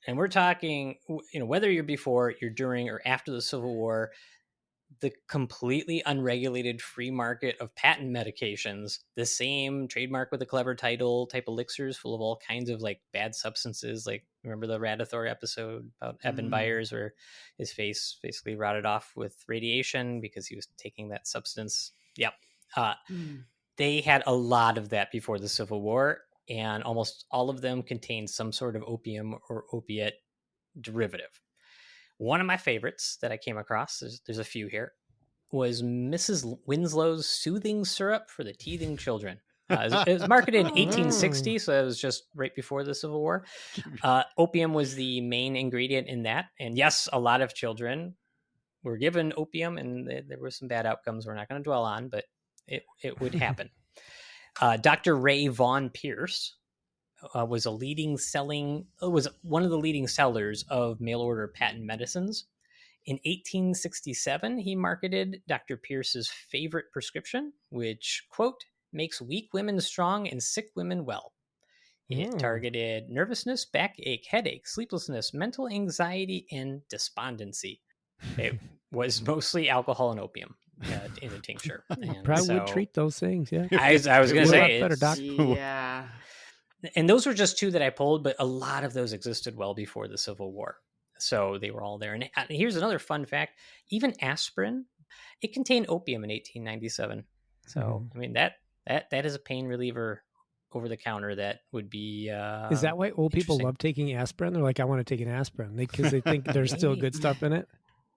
S1: and we're talking, whether you're before, you're during, or after the Civil War, the completely unregulated free market of patent medications, the same trademark with a clever title type elixirs full of all kinds of like bad substances. Like, remember the Radithor episode about Eben Byers, where his face basically rotted off with radiation because he was taking that substance. Yep. They had a lot of that before the Civil War, and almost all of them contained some sort of opium or opiate derivative. One of my favorites that I came across, there's a few here, was Mrs. Winslow's soothing syrup for the teething children. It was marketed in 1860, so it was just right before the Civil War. Opium was the main ingredient in that. And yes, a lot of children were given opium, and there were some bad outcomes we're not going to dwell on, but it would happen. Dr. Ray Vaughan Pierce was one of the leading sellers of mail-order patent medicines. In 1867, he marketed Dr. Pierce's favorite prescription, which, quote, makes weak women strong and sick women well. It targeted nervousness, backache, headache, sleeplessness, mental anxiety, and despondency. It was mostly alcohol and opium in a tincture. And
S3: probably would treat those things, yeah.
S1: I was going to say,
S3: better, Doc.
S4: Yeah.
S1: And those were just two that I pulled, but a lot of those existed well before the Civil War. So they were all there. And here's another fun fact. Even aspirin, it contained opium in 1897. So, I mean, that is a pain reliever over the counter that would be
S3: is that why old people love taking aspirin? They're like, I want to take an aspirin because they think there's still good stuff in it.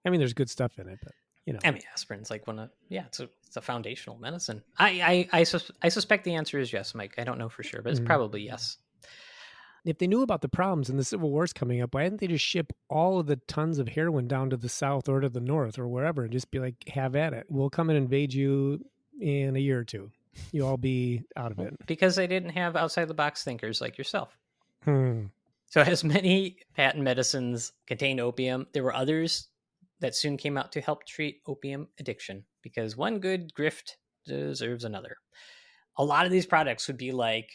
S3: I mean, there's good stuff in it, but you know.
S1: I mean, aspirin's like it's a foundational medicine. I suspect the answer is yes, Mike. I don't know for sure, but it's probably yes.
S3: If they knew about the problems and the Civil War's coming up, why didn't they just ship all of the tons of heroin down to the South or to the North or wherever and just be like, have at it. We'll come and invade you in a year or two. You'll all be out of it.
S1: Because they didn't have outside the box thinkers like yourself.
S3: So
S1: as many patent medicines contained opium, there were others that soon came out to help treat opium addiction, because one good grift deserves another. A lot of these products would be like,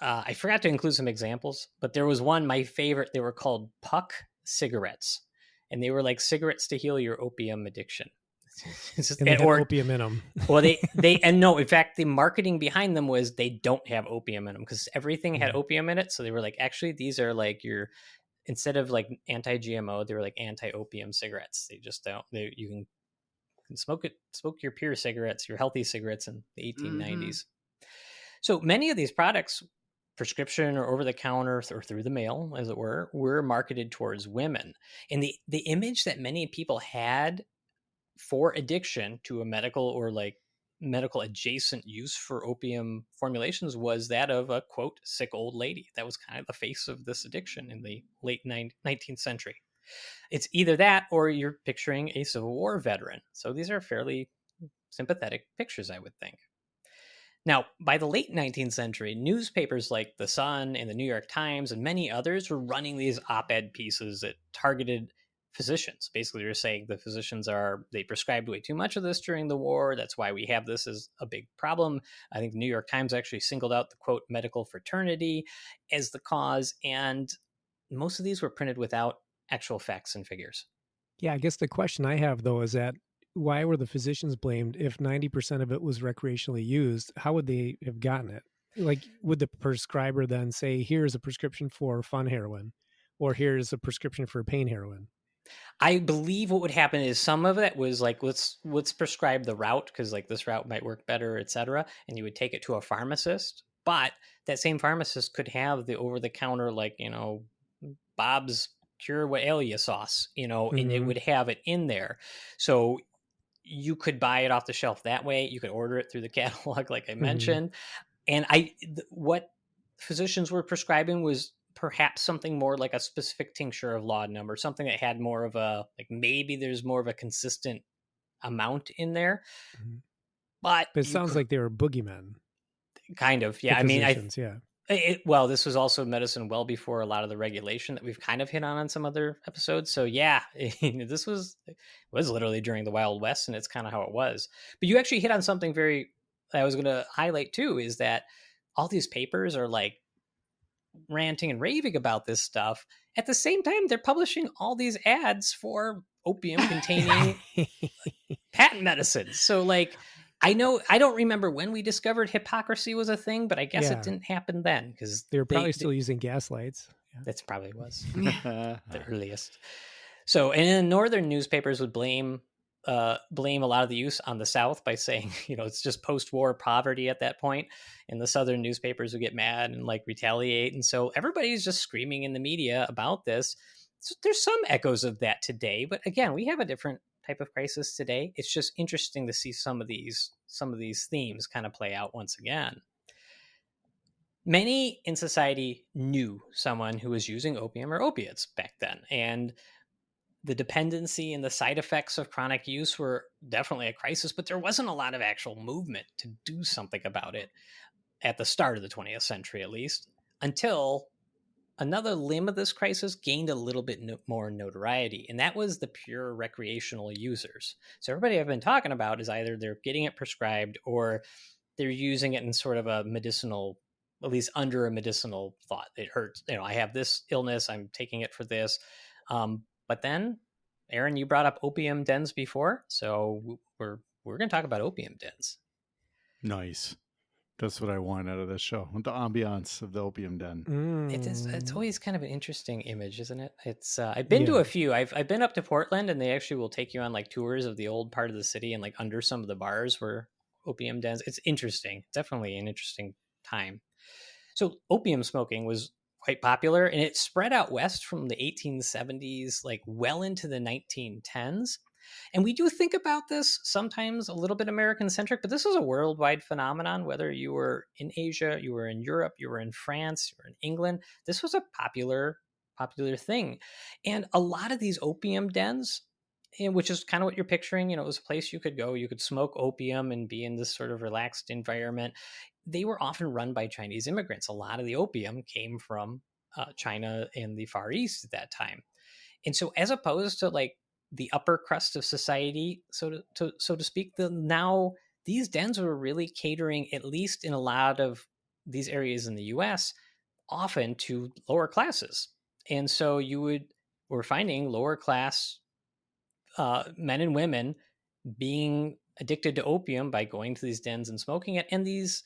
S1: I forgot to include some examples, but there was one, my favorite, they were called Puck cigarettes, and they were like cigarettes to heal your opium addiction.
S3: And they had opium in them.
S1: Well, in fact, the marketing behind them was they don't have opium in them, because everything had opium in it. So they were like, actually, these are like instead of like anti-GMO, they were like anti-opium cigarettes. They just don't. You can smoke your pure cigarettes, your healthy cigarettes in the 1890s. So many of these products, prescription or over the counter or through the mail, as it were marketed towards women. And the image that many people had for addiction to a medical or like medical adjacent use for opium formulations was that of a, quote, sick old lady. That was kind of the face of this addiction in the late 19th century. It's either that or you're picturing a Civil War veteran. So these are fairly sympathetic pictures, I would think. Now, by the late 19th century, newspapers like The Sun and the New York Times and many others were running these op-ed pieces that targeted physicians. Basically, they're saying the physicians they prescribed way too much of this during the war. That's why we have this as a big problem. I think the New York Times actually singled out the, quote, medical fraternity as the cause. And most of these were printed without actual facts and figures.
S3: Yeah, I guess the question I have, though, is that why were the physicians blamed if 90% of it was recreationally used? How would they have gotten it? Like, would the prescriber then say, here's a prescription for fun heroin, or here's a prescription for pain heroin?
S1: I believe what would happen is some of it was like, let's prescribe the route, because like this route might work better, etc. And you would take it to a pharmacist, but that same pharmacist could have the over-the-counter, like, Bob's Cure What Ail Ya sauce, and it would have it in there. So you could buy it off the shelf that way. You could order it through the catalog, like I mentioned. And what physicians were prescribing was perhaps something more like a specific tincture of laudanum, or something that had more of a, like, maybe there's more of a consistent amount in there. But
S3: it sounds like they were boogeymen.
S1: Kind of, yeah. I mean,
S3: yeah.
S1: Well, this was also medicine well before a lot of the regulation that we've kind of hit on some other episodes. So yeah, this was literally during the Wild West, and it's kind of how it was. But you actually hit on something I was going to highlight too, is that all these papers are like ranting and raving about this stuff. At the same time, they're publishing all these ads for opium containing patent medicines. So like, I don't remember when we discovered hypocrisy was a thing, but I guess it didn't happen then, because
S3: they were probably still using gaslights.
S1: Yeah. That's probably was the earliest. So, and then northern newspapers would blame a lot of the use on the South by saying, it's just post-war poverty at that point, and the southern newspapers would get mad and like retaliate. And so everybody's just screaming in the media about this. So there's some echoes of that today, but again, we have a different type of crisis today. It's just interesting to see some of these themes kind of play out once again. Many in society knew someone who was using opium or opiates back then, and the dependency and the side effects of chronic use were definitely a crisis, but there wasn't a lot of actual movement to do something about it at the start of the 20th century, at least, until another limb of this crisis gained a little bit more notoriety, and that was the pure recreational users. So everybody I've been talking about is either they're getting it prescribed or they're using it in sort of a medicinal, at least under a medicinal thought. It hurts. I have this illness. I'm taking it for this. But then, Aaron, you brought up opium dens before, so we're going to talk about opium dens.
S2: Nice. That's what I want out of this show. The ambiance of the opium den.
S1: It's always kind of an interesting image, isn't it? It's I've been to a few. I've been up to Portland, and they actually will take you on like tours of the old part of the city and like under some of the bars where opium dens. It's interesting. Definitely an interesting time. So opium smoking was quite popular, and it spread out west from the 1870s, like well into the 1910s. And we do think about this sometimes a little bit American-centric, but this is a worldwide phenomenon. Whether you were in Asia, you were in Europe, you were in France, you were in England, this was a popular thing. And a lot of these opium dens, which is kind of what you're picturing, it was a place you could go, you could smoke opium and be in this sort of relaxed environment. They were often run by Chinese immigrants. A lot of the opium came from China and the Far East at that time. And so as opposed to like the upper crust of society, so to speak, now these dens were really catering, at least in a lot of these areas in the US, often to lower classes. And so we're finding lower class men and women being addicted to opium by going to these dens and smoking it. And these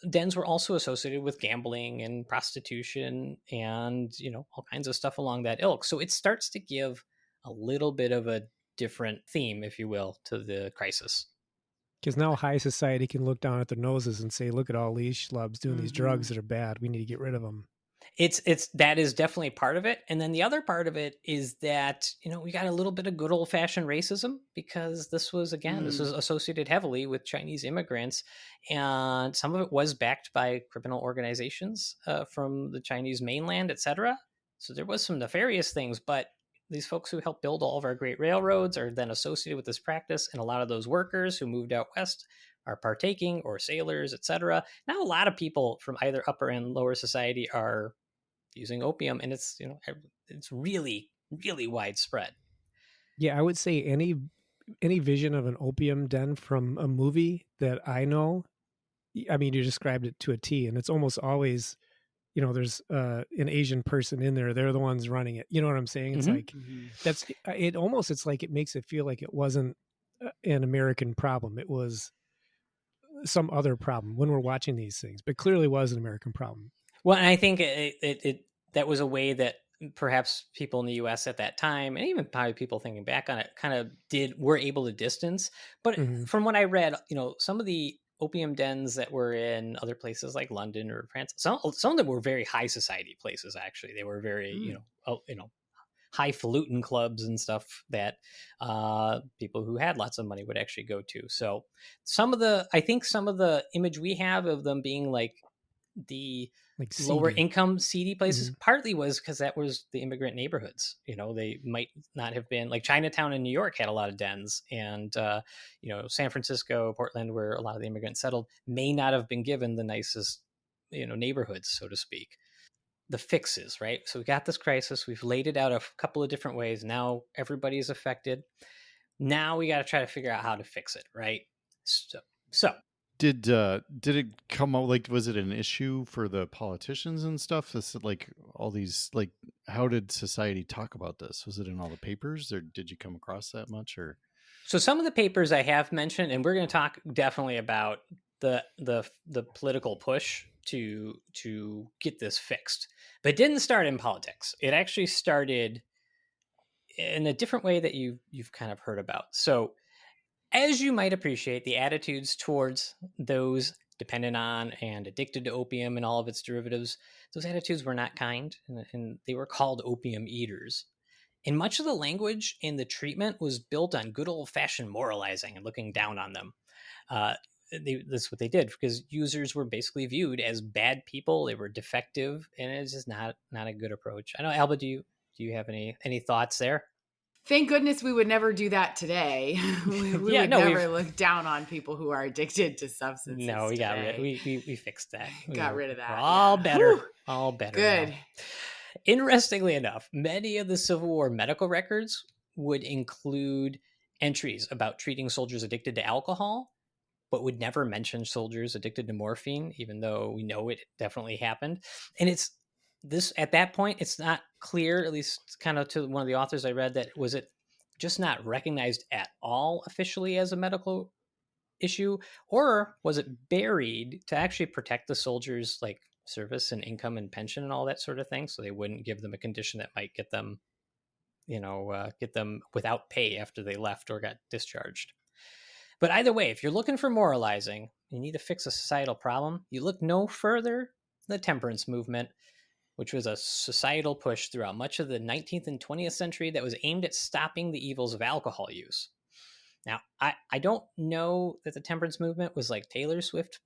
S1: dens were also associated with gambling and prostitution and, all kinds of stuff along that ilk. So it starts to give a little bit of a different theme, if you will, to the crisis.
S3: Because now high society can look down at their noses and say, look at all these schlubs doing these drugs that are bad. We need to get rid of them.
S1: That is definitely part of it. And then the other part of it is that, we got a little bit of good old fashioned racism, because this was associated heavily with Chinese immigrants. And some of it was backed by criminal organizations from the Chinese mainland, etc. So there was some nefarious things, but these folks who helped build all of our great railroads are then associated with this practice. And a lot of those workers who moved out west are partaking, or sailors, etc. Now, a lot of people from either upper and lower society are using opium, and it's really, really widespread.
S3: Yeah, I would say any vision of an opium den from a movie that I know, I mean, you described it to a T, and it's almost always, there's an Asian person in there. They're the ones running it. You know what I'm saying? It's like, it's like it makes it feel like it wasn't an American problem. It was some other problem when we're watching these things, but clearly was an American problem.
S1: Well, and I think that was a way that perhaps people in the U.S. at that time, and even probably people thinking back on it, kind of were able to distance. But from what I read, some of the opium dens that were in other places like London or France, some of them were very high society places. Actually, they were very highfalutin clubs and stuff that people who had lots of money would actually go to. So some of the image we have of them being like the lower income seedy places partly was because that was the immigrant neighborhoods. They might not have been like Chinatown in New York had a lot of dens, and San Francisco, Portland, where a lot of the immigrants settled, may not have been given the nicest neighborhoods, so to speak. The fixes, right? So we got this crisis, we've laid it out a couple of different ways. Now everybody's affected. Now we got to try to figure out how to fix it, right? So
S2: Did it come out, like, was it an issue for the politicians and stuff? Is it like all these, like, how did society talk about this? Was it in all the papers, or did you come across that much? Or
S1: so some of the papers I have mentioned, and we're going to talk definitely about the political push to get this fixed, but it didn't start in politics. It actually started in a different way that you've kind of heard about. So as you might appreciate, the attitudes towards those dependent on and addicted to opium and all of its derivatives, those attitudes were not kind, and they were called opium eaters. And much of the language in the treatment was built on good old-fashioned moralizing and looking down on them. That's what they did, because users were basically viewed as bad people. They were defective, and it's just not a good approach. I know, Alba, do you have any thoughts there?
S4: Thank goodness we would never do that today. we would never look down on people who are addicted to substances.
S1: No, we got
S4: rid.
S1: We fixed that.
S4: Got rid of that.
S1: We're all better.
S4: Whew.
S1: All better.
S4: Good.
S1: Now. Interestingly enough, many of the Civil War medical records would include entries about treating soldiers addicted to alcohol, but would never mention soldiers addicted to morphine, even though we know it definitely happened. And it's this, at that point, it's not clear, at least kind of to one of the authors I read, that was it just not recognized at all officially as a medical issue, or was it buried to actually protect the soldiers' like service and income and pension and all that sort of thing, so they wouldn't give them a condition that might get them, get them without pay after they left or got discharged. But either way, if you're looking for moralizing, you need to fix a societal problem, you look no further than the temperance movement, which was a societal push throughout much of the 19th and 20th century that was aimed at stopping the evils of alcohol use. Now, I don't know that the temperance movement was like Taylor Swift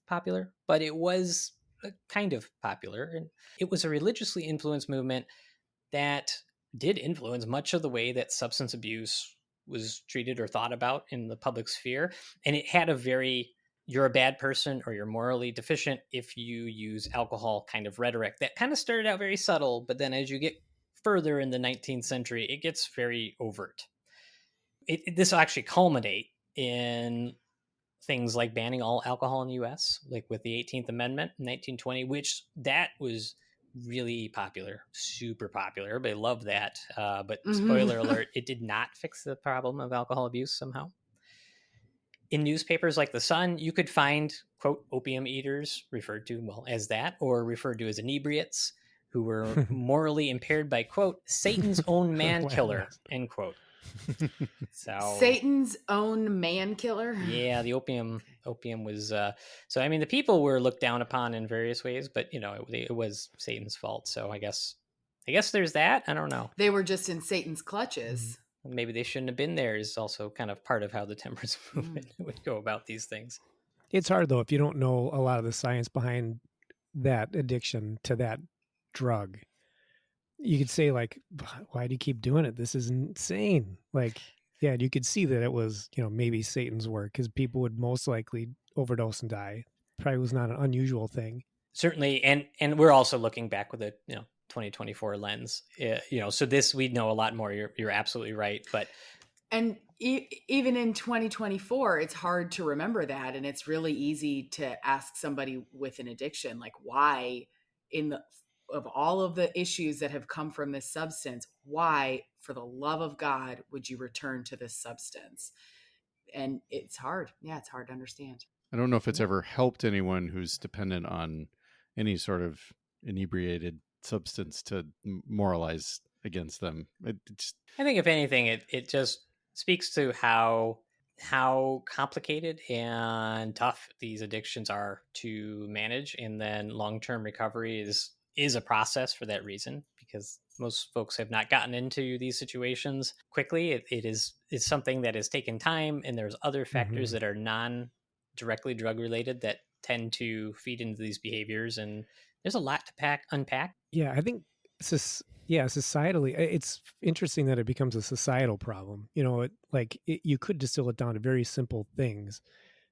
S1: popular, but it was kind of popular. And it was a religiously influenced movement that did influence much of the way that substance abuse was treated or thought about in the public sphere. And it had a very, you're a bad person or you're morally deficient if you use alcohol kind of rhetoric that kind of started out very subtle, but then as you get further in the 19th century, it gets very overt. This will actually culminate in things like banning all alcohol in the U.S., like with the 18th Amendment in 1920, which that was really popular, super popular. Everybody loved that. But spoiler alert, it did not fix the problem of alcohol abuse somehow. In newspapers like The Sun, you could find, quote, opium eaters referred to, well, as that, or referred to as inebriates, who were morally impaired by, quote, Satan's own man killer, end quote. So
S4: Satan's own man killer.
S1: Yeah, the opium was so I mean the people were looked down upon in various ways, but it was Satan's fault. So I guess there's that. I don't know.
S4: They were just in Satan's clutches.
S1: Maybe they shouldn't have been there is also kind of part of how the temperance movement would go about these things.
S3: It's hard though if you don't know a lot of the science behind that addiction to that drug. You could say, like, why do you keep doing it? This is insane. Like, yeah, you could see that it was, maybe Satan's work, because people would most likely overdose and die. Probably was not an unusual thing.
S1: Certainly. And we're also looking back with a, 2024 lens, so this, we know a lot more. You're absolutely right.
S4: And even in 2024, it's hard to remember that. And it's really easy to ask somebody with an addiction, like, why of all of the issues that have come from this substance, why, for the love of God, would you return to this substance? And it's hard. Yeah, it's hard to understand.
S2: I don't know if it's ever helped anyone who's dependent on any sort of inebriated substance to moralize against them.
S1: I think if anything, it just speaks to how complicated and tough these addictions are to manage, and then long-term recovery is a process for that reason, because most folks have not gotten into these situations quickly. It's something that has taken time, and there's other factors that are non-directly drug related that tend to feed into these behaviors, and there's a lot to unpack.
S3: Yeah, I think societally, it's interesting that it becomes a societal problem. You could distill it down to very simple things.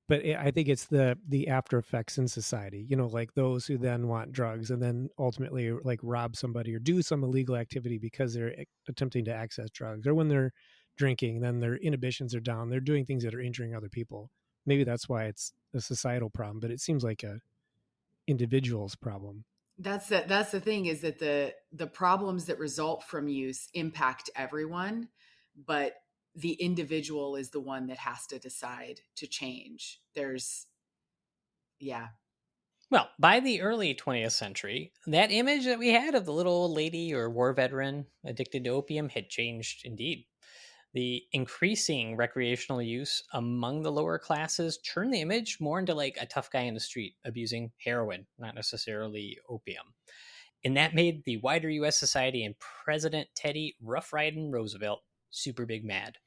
S3: But I think it's the after effects in society, like those who then want drugs and then ultimately like rob somebody or do some illegal activity because they're attempting to access drugs, or when they're drinking, then their inhibitions are down. They're doing things that are injuring other people. Maybe that's why it's a societal problem, but it seems like a individual's problem.
S4: That's the thing, is that the problems that result from use impact everyone, but the individual is the one that has to decide to change.
S1: Well, by the early 20th century, that image that we had of the little old lady or war veteran addicted to opium had changed indeed. The increasing recreational use among the lower classes turned the image more into like a tough guy in the street abusing heroin, not necessarily opium. And that made the wider U.S. society and President Teddy Rough Ridin' Roosevelt super big mad.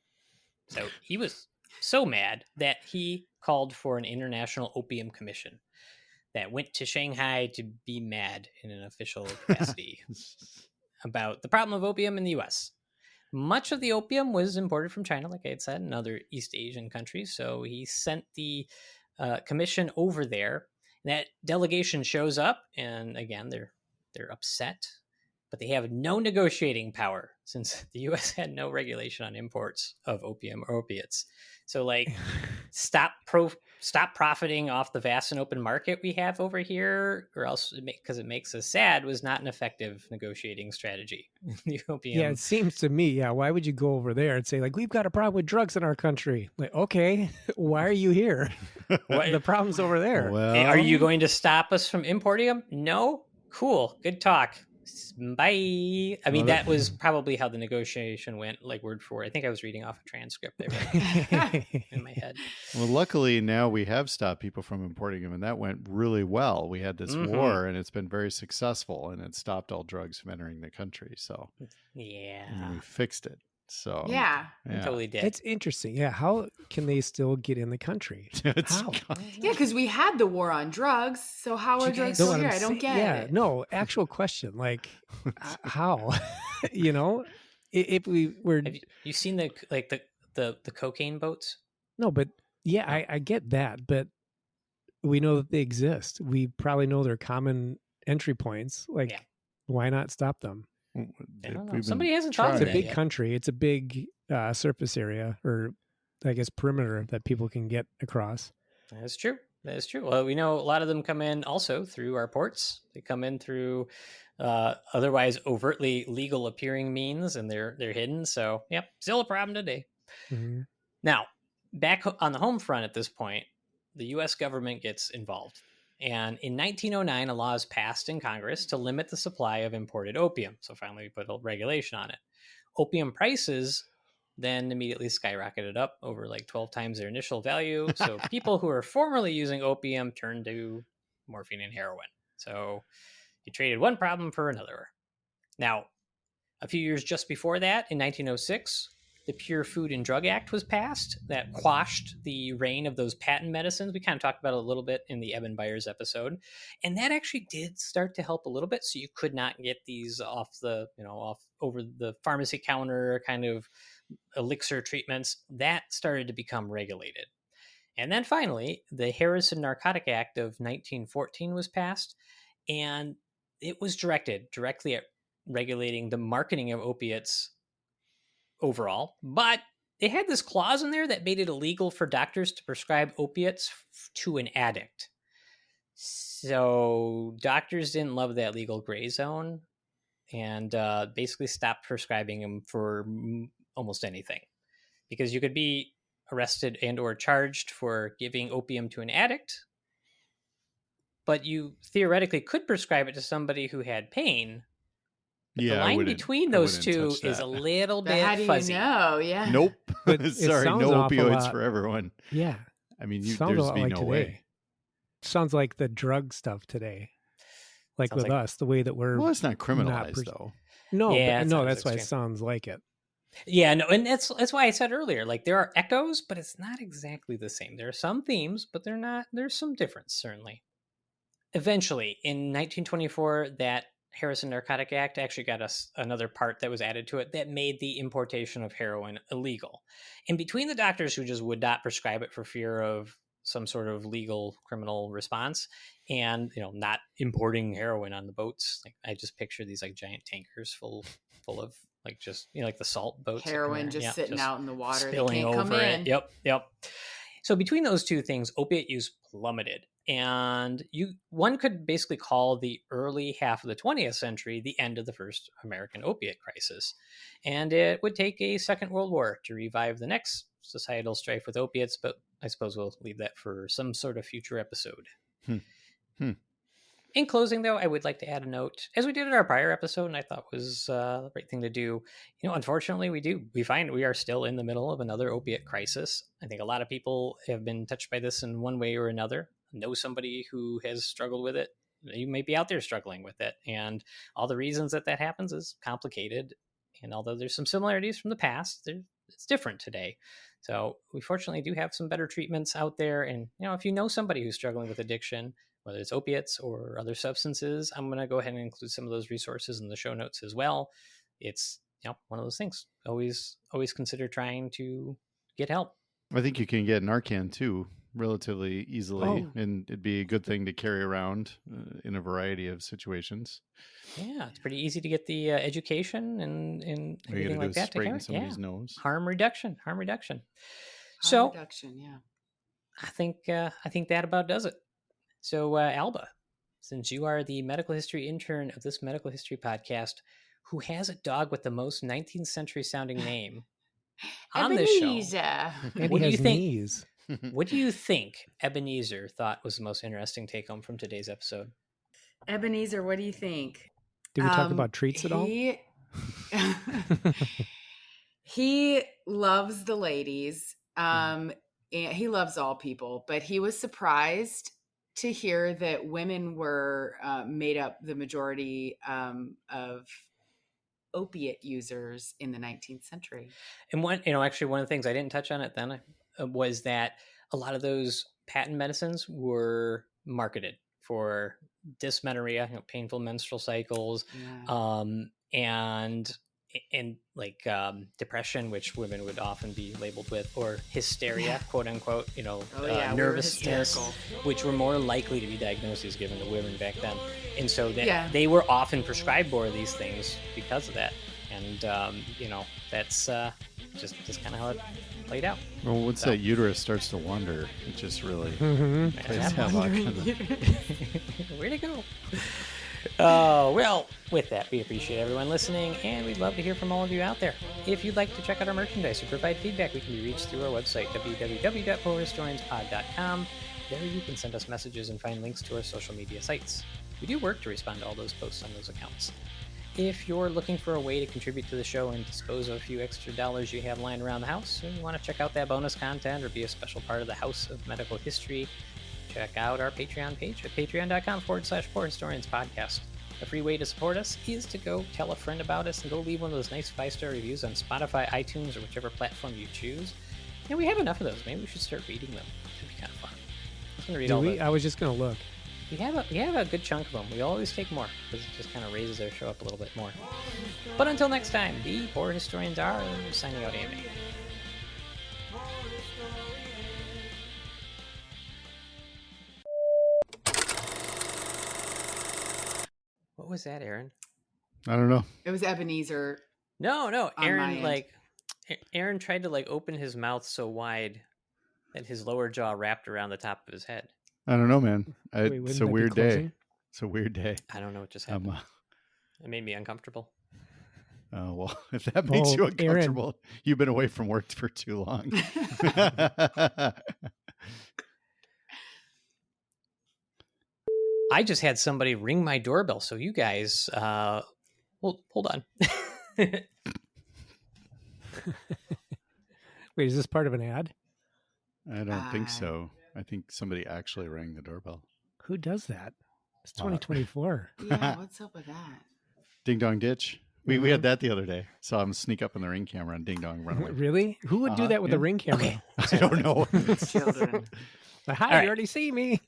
S1: So he was so mad that he called for an international opium commission that went to Shanghai to be mad in an official capacity about the problem of opium in the U.S. Much of the opium was imported from China, like I had said, and other East Asian countries. So he sent the commission over there. That delegation shows up, and again, they're upset, but they have no negotiating power since the U.S. had no regulation on imports of opium or opiates. So, like, stop profiting off the vast and open market we have over here, or else, because it makes us sad, was not an effective negotiating strategy. The opium.
S3: Yeah, it seems to me. Yeah, why would you go over there and say like we've got a problem with drugs in our country? Like, okay, why are you here? The problem's over there.
S2: Well,
S1: Are you going to stop us from importing them? No. Cool. Good talk. Bye. I mean, that was probably how the negotiation went, like word for word. I think I was reading off a transcript there in my head.
S2: Well, luckily now we have stopped people from importing them, and that went really well. We had this war, and it's been very successful, and it stopped all drugs from entering the country. So
S1: Yeah.
S2: and we fixed it. So
S4: Yeah.
S1: Totally did.
S3: It's interesting. Yeah, how can they still get in the country? How?
S4: Yeah, because we had the war on drugs. So how are drugs still here? I don't get it.
S3: No, actual question. Like, how? You know, if we were.
S1: Have you seen the cocaine boats?
S3: No, but yeah, I get that, but we know that they exist. We probably know their common entry points. Like, why not stop them?
S1: I don't know. Somebody hasn't thought of
S3: It's
S1: that
S3: a big
S1: yet.
S3: country. It's a big surface area, or I guess perimeter that people can get across.
S1: That's true. That is true. Well, we know a lot of them come in also through our ports. They come in through otherwise overtly legal appearing means, and they're hidden. So, yep, still a problem today.
S3: Mm-hmm.
S1: Now, back on the home front at this point, the U.S. government gets involved. And in 1909, a law is passed in Congress to limit the supply of imported opium. So finally, we put a regulation on it. Opium prices then immediately skyrocketed up over like 12 times their initial value. So people who were formerly using opium turned to morphine and heroin. So you traded one problem for another. Now, a few years just before that, in 1906, the Pure Food and Drug Act was passed that quashed the reign of those patent medicines. We kind of talked about it a little bit in the Evan Byers episode. And that actually did start to help a little bit. So you could not get these off over the pharmacy counter kind of elixir treatments. That started to become regulated. And then finally, the Harrison Narcotic Act of 1914 was passed. And it was directly at regulating the marketing of opiates overall, but it had this clause in there that made it illegal for doctors to prescribe opiates to an addict. So doctors didn't love that legal gray zone and basically stopped prescribing them for almost anything, because you could be arrested and or charged for giving opium to an addict, but you theoretically could prescribe it to somebody who had pain. But the line between those two is a little bit fuzzy.
S4: How do you know? Yeah.
S2: Nope.
S3: But
S2: Sorry, no opioids for everyone.
S3: Yeah.
S2: I mean,
S3: Sounds
S2: there's
S3: a lot
S2: be
S3: like
S2: no
S3: today.
S2: way.
S3: Sounds like the drug stuff today. Like
S1: Sounds
S3: with
S1: like-
S3: us, the way that we're
S2: Well, it's not criminalized though.
S3: no,
S1: Yeah,
S3: but,
S1: it's
S3: no,
S1: not
S3: that's
S1: as
S3: why it
S1: extreme.
S3: sounds like it.
S1: Yeah, no, and that's why I said earlier, like there are echoes, but it's not exactly the same. There are some themes, but they're not. There's some difference, certainly. Eventually, in 1924, that Harrison Narcotic Act actually got us another part that was added to it that made the importation of heroin illegal. And between the doctors who just would not prescribe it for fear of some sort of legal criminal response, and not importing heroin on the boats, like I just picture these like giant tankers full of like just like the salt boats,
S4: Heroin just sitting out in the water. They
S1: spilling
S4: can't come
S1: over
S4: in.
S1: it. Yep. So between those two things, opiate use plummeted. And one could basically call the early half of the 20th century the end of the first American opiate crisis. And it would take a Second World War to revive the next societal strife with opiates, but I suppose we'll leave that for some sort of future episode. In closing, though, I would like to add a note, as we did in our prior episode, and I thought was the right thing to do. Unfortunately, we find we are still in the middle of another opiate crisis. I think a lot of people have been touched by this in one way or another. Know somebody who has struggled with it. You may be out there struggling with it, and all the reasons that happens is complicated. And although there's some similarities from the past, it's different today. So we fortunately do have some better treatments out there. And if you know somebody who's struggling with addiction, whether it's opiates or other substances, I'm going to go ahead and include some of those resources in the show notes as well. It's one of those things. Always consider trying to get help.
S2: I think you can get Narcan too, relatively easily, and it'd be a good thing to carry around in a variety of situations.
S1: Yeah, it's pretty easy to get the education and everything like that.
S2: Spray in somebody's nose.
S1: Harm reduction.
S4: Yeah.
S1: I think that about does it. So, Alba, since you are the medical history intern of this medical history podcast, who has a dog with the most 19th century sounding name on this show, what do you think?
S3: Knees.
S1: What do you think Ebenezer thought was the most interesting take home from today's episode?
S4: Ebenezer, what do you think?
S3: Did we talk about treats at all?
S4: He loves the ladies. And he loves all people, but he was surprised to hear that women were made up the majority of opiate users in the 19th century.
S1: And one of the things I didn't touch on it then was that a lot of those patent medicines were marketed for dysmenorrhea, painful menstrual cycles, and like depression, which women would often be labeled with, or hysteria, quote unquote, nervousness, which were more likely to be diagnoses given to women back then. And so they were often prescribed more of these things because of that. And, that's just kind of how it played out.
S2: Well, once that uterus starts to wander, it just really plays havoc.
S1: Where'd it go? Well, with that, we appreciate everyone listening, and we'd love to hear from all of you out there. If you'd like to check out our merchandise or provide feedback, we can be reached through our website, www.horrorhistorianspod.com. There you can send us messages and find links to our social media sites. We do work to respond to all those posts on those accounts. If you're looking for a way to contribute to the show and dispose of a few extra dollars you have lying around the house, and you want to check out that bonus content or be a special part of the House of Medical History, check out our Patreon page at patreon.com/horrorhistorianspodcast. A free way to support us is to go tell a friend about us and go leave one of those nice 5-star reviews on Spotify, iTunes, or whichever platform you choose. And we have enough of those. Maybe we should start reading them. It'd be kind of fun. I was going to read all
S3: I was just going to look.
S1: We have a good chunk of them. We always take more because it just kind of raises our show up a little bit more. But until next time, the horror historians are signing out, Amy. What was that, Aaron?
S2: I don't know.
S4: It was Ebenezer.
S1: No. Aaron tried to open his mouth so wide that his lower jaw wrapped around the top of his head.
S2: I don't know, man. It's a weird day.
S3: closing?
S2: It's a weird day.
S1: I don't know what just happened. It made me uncomfortable.
S2: Oh, well, if that makes you uncomfortable, Aaron, you've been away from work for too long.
S1: I just had somebody ring my doorbell, so you guys, well, hold on.
S3: Wait, is this part of an ad?
S2: I don't think so. I think somebody actually rang the doorbell.
S3: Who does that? It's 2024.
S4: Yeah, what's up with that?
S2: Ding Dong Ditch. We had that the other day. Saw him sneak up on the Ring camera and Ding Dong run away.
S3: Really? Who would do that with a Ring camera?
S1: Okay.
S2: I don't know.
S4: Children.
S3: Hi, you already see me.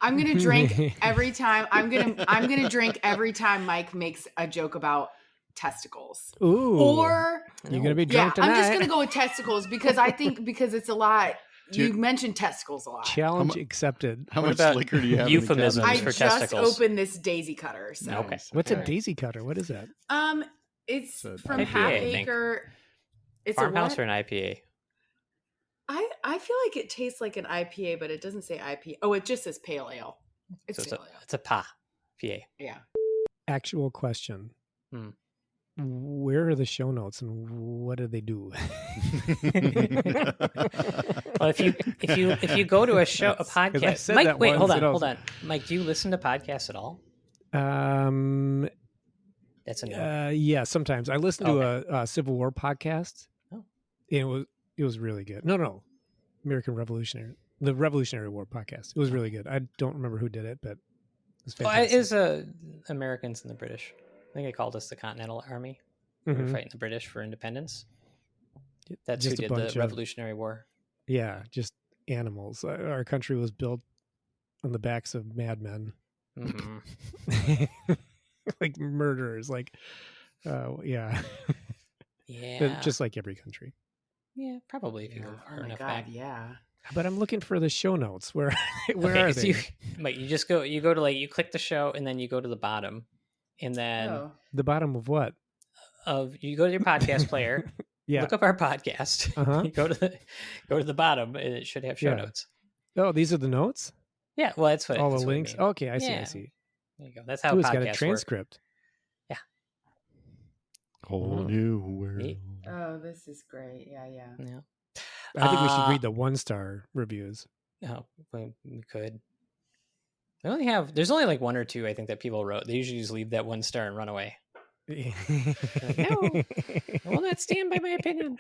S4: I'm gonna drink every time. I'm gonna drink every time Mike makes a joke about testicles.
S3: Ooh.
S4: Or
S3: you're gonna be drunk tonight.
S4: I'm just gonna go with testicles because I think it's a lot. You mentioned testicles a lot.
S3: Challenge accepted.
S2: How much liquor do you have?
S1: Euphemisms
S4: I
S1: for
S4: just
S1: testicles.
S4: opened this daisy cutter. So.
S1: Okay.
S3: What's a daisy cutter? What is that?
S4: It's
S2: It's
S4: from
S1: IPA,
S4: Half
S1: I think.
S4: Acre. It's
S1: Farmhouse
S4: a
S1: or an IPA?
S4: I feel like it tastes like an IPA, but it doesn't say IPA. Oh, it just says pale ale. It's
S1: So
S4: pale ale.
S1: it's a PA.
S4: Yeah.
S3: Actual question. where are the show notes and what do they do?
S1: Well, if you go to a podcast, Mike, wait, hold on. Mike, do you listen to podcasts at all? That's a no.
S3: Yeah, sometimes I listen to a Civil War podcast.
S1: Oh,
S3: and it was really good. No, the Revolutionary War podcast. It was really good. I don't remember who did it, but it was fantastic.
S1: It is Americans and the British. I think they called us the Continental Army. We were fighting the British for independence. That's
S3: just
S1: who did the Revolutionary War.
S3: Yeah, just animals. Our country was built on the backs of madmen.
S1: Mm-hmm.
S3: Like murderers. Like, yeah.
S1: Yeah.
S3: Just like every country.
S1: Yeah, probably if you go far enough back.
S4: Yeah.
S3: But I'm looking for the show notes. Where are they?
S1: You go to you click the show and then you go to the bottom, and then
S3: the bottom of what?
S1: You go to your podcast player.
S3: Yeah.
S1: Look up our podcast. You go to the bottom, and it should have show notes.
S3: Oh, these are the notes.
S1: Yeah, well, that's what
S3: all the links. Okay, I see.
S1: There you go. That's how podcasts
S3: got a transcript.
S1: Work. Yeah.
S2: Whole new world.
S4: Oh, this is great. Yeah.
S3: I think we should read the 1-star reviews.
S1: Oh, we could. There's only like 1 or 2, I think, that people wrote. They usually just leave that 1 star and run away. No, I will not stand by my opinion.